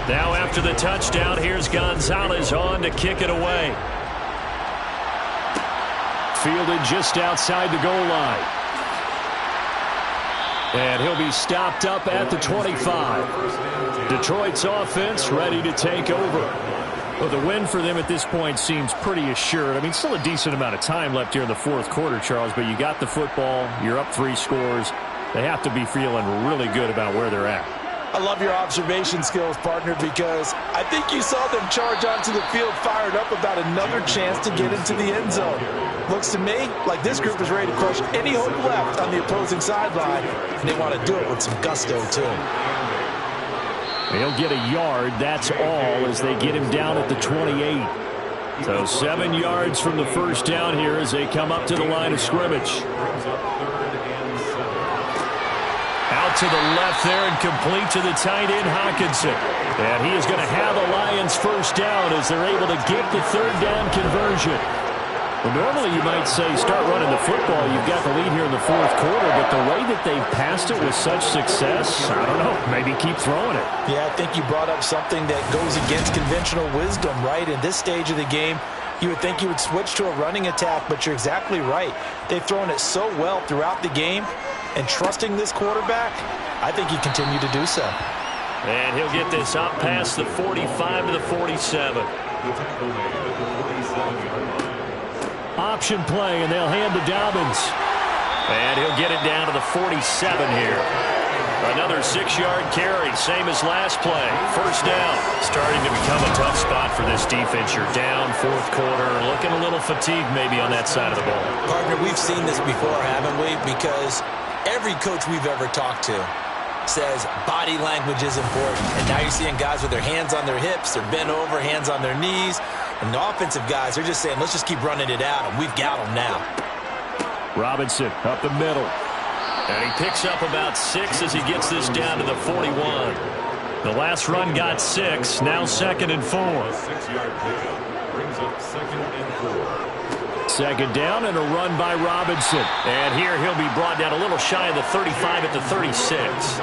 Now after the touchdown, here's Gonzalez on to kick it away. Fielded just outside the goal line. And he'll be stopped up at the 25. Detroit's offense ready to take over. Well, the win for them at this point seems pretty assured. I mean, still a decent amount of time left here in the fourth quarter, Charles, but you got the football. You're up 3 scores. They have to be feeling really good about where they're at. I love your observation skills, partner, because I think you saw them charge onto the field fired up about another chance to get into the end zone. Looks to me like this group is ready to crush any hope left on the opposing sideline, and they want to do it with some gusto, too. He'll get a yard, that's all, as they get him down at the 28. So 7 yards from the first down here as they come up to the line of scrimmage. Out to the left there and complete to the tight end, Hockenson. And he is going to have the Lions first down as they're able to get the third down conversion. Well, normally you might say start running the football. You've got the lead here in the fourth quarter, but the way that they've passed it with such success, I don't know, maybe keep throwing it. Yeah, I think you brought up something that goes against conventional wisdom, right? In this stage of the game, you would think you would switch to a running attack, but you're exactly right. They've thrown it so well throughout the game, and trusting this quarterback, I think you continue to do so. And he'll get this up past the 45 to the 47. Option play, and they'll hand to Dobbins. And he'll get it down to the 47 here. Another 6-yard carry, same as last play. First down. Starting to become a tough spot for this defense. You're down fourth quarter, looking a little fatigued maybe on that side of the ball. Partner, we've seen this before, haven't we? Because every coach we've ever talked to says body language is important. And now you're seeing guys with their hands on their hips, they're bent over, hands on their knees. And the offensive guys, they're just saying, let's just keep running it out, and we've got them now. Robinson up the middle. And he picks up about 6 as he gets this down to the 41. The last run got 6, now 2nd and 4. 6-yard pickup brings up 2nd and 4. Second down and a run by Robinson. And here he'll be brought down a little shy of the 35 at the 36.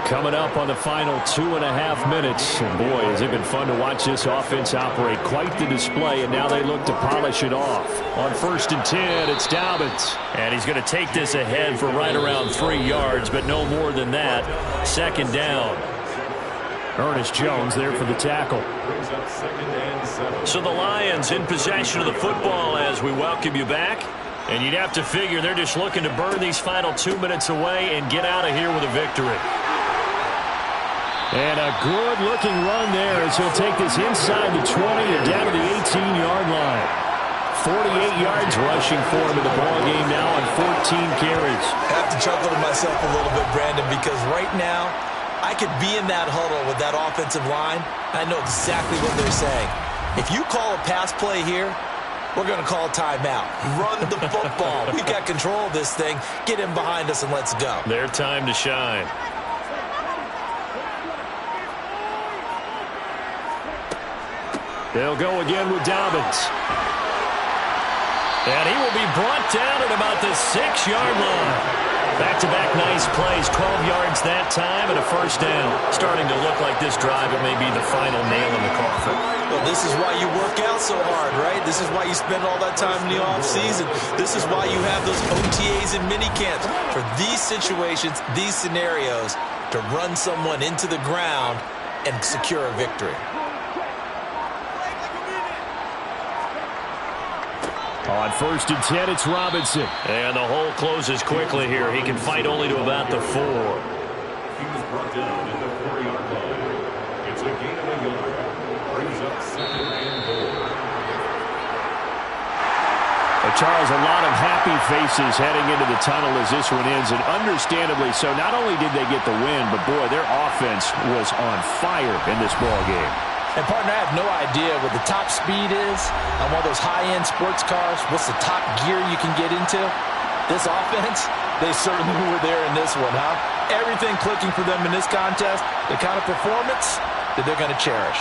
Coming up on the final 2.5 minutes. And boy, has it been fun to watch this offense operate. Quite the display, and now they look to polish it off. On 1st and 10, it's Dobbins. And he's going to take this ahead for right around 3 yards, but no more than that. 2nd down. Ernest Jones there for the tackle. So the Lions in possession of the football as we welcome you back. And you'd have to figure they're just looking to burn these final 2 minutes away and get out of here with a victory. And a good-looking run there as he'll take this inside the 20 and down to the 18-yard line. 48 yards rushing for him in the ballgame now on 14 carries. I have to chuckle to myself a little bit, Brandon, because right now I could be in that huddle with that offensive line. I know exactly what they're saying. If you call a pass play here, we're going to call a timeout. Run the football. We've got control of this thing. Get him behind us and let's go. Their time to shine. They'll go again with Dobbins. And he will be brought down at about the 6-yard line. Back-to-back nice plays, 12 yards that time and a 1st down. Starting to look like this drive, it may be the final nail in the coffin. Well, this is why you work out so hard, right? This is why you spend all that time in the offseason. This is why you have those OTAs and minicamps. For these situations, these scenarios, to run someone into the ground and secure a victory. On 1st and 10, it's Robinson. And the hole closes quickly here. He can fight only to about the 4. He was brought down at the 4-yard line. It's a gain of a yard. Brings up 2nd and 4. Charles, a lot of happy faces heading into the tunnel as this one ends, and understandably so. Not only did they get the win, but boy, their offense was on fire in this ball game. And, partner, I have no idea what the top speed is on one of those high-end sports cars. What's the top gear you can get into? This offense, they certainly were there in this one, huh? Everything clicking for them in this contest, the kind of performance that they're going to cherish.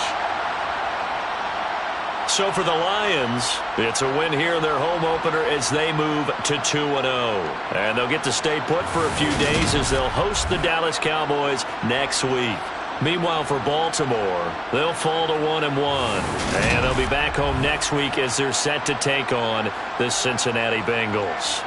So for the Lions, it's a win here in their home opener as they move to 2-0. And they'll get to stay put for a few days as they'll host the Dallas Cowboys next week. Meanwhile, for Baltimore, they'll fall to 1-1. And they'll be back home next week as they're set to take on the Cincinnati Bengals.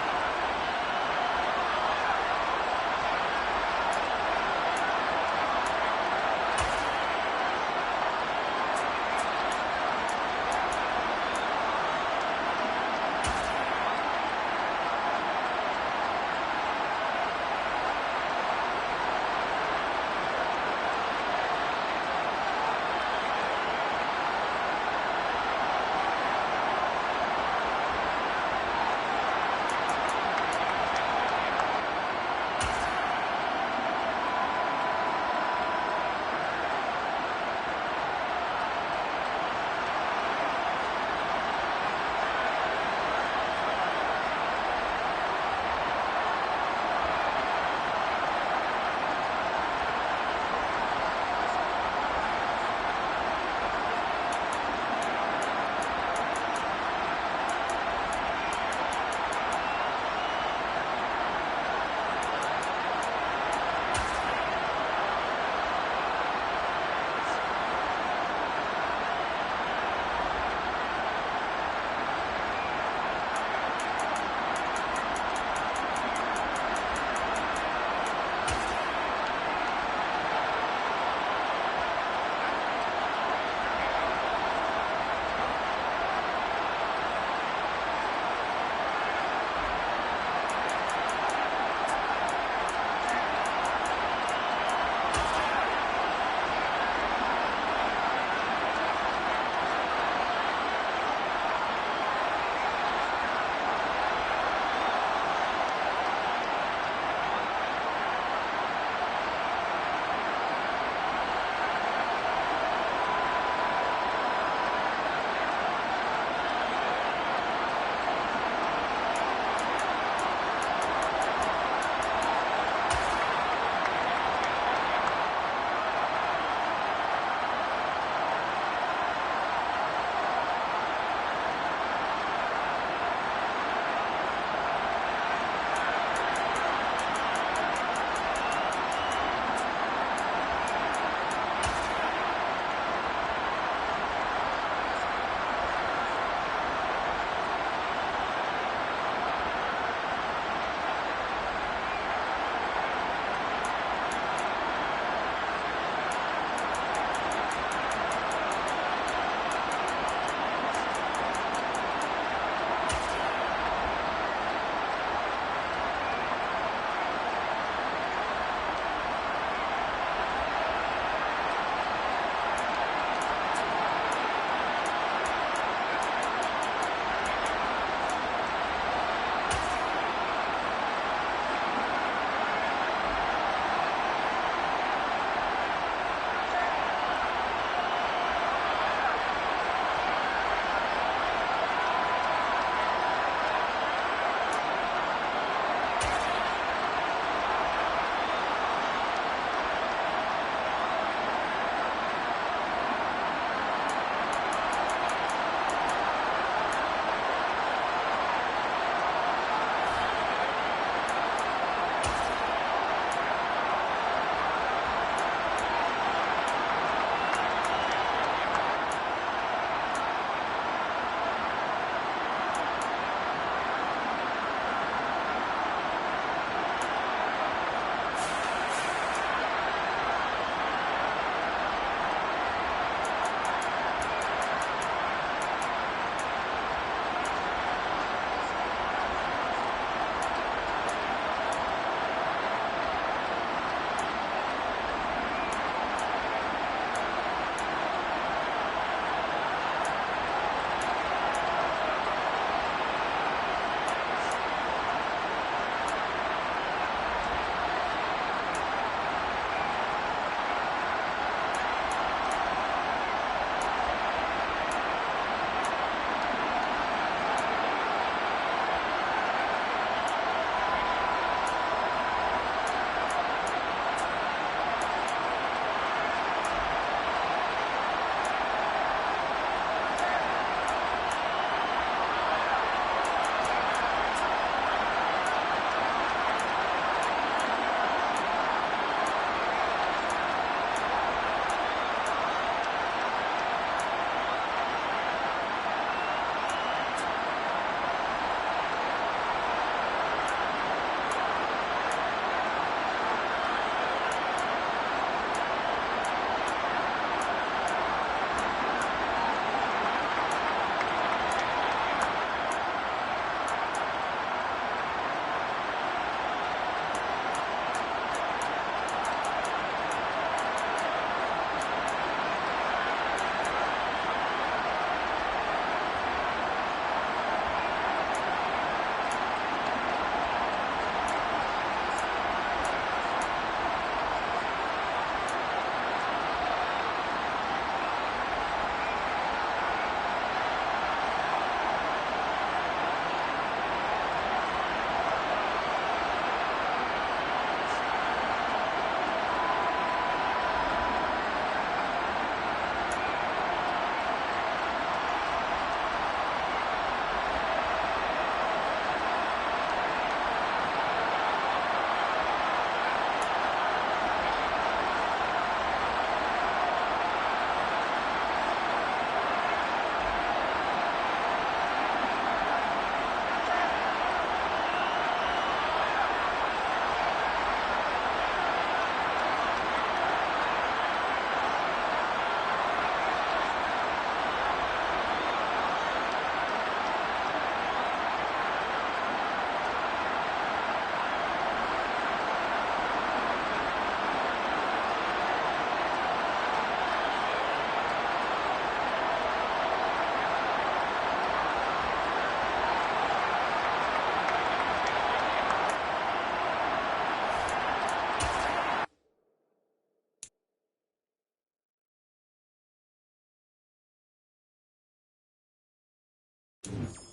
it.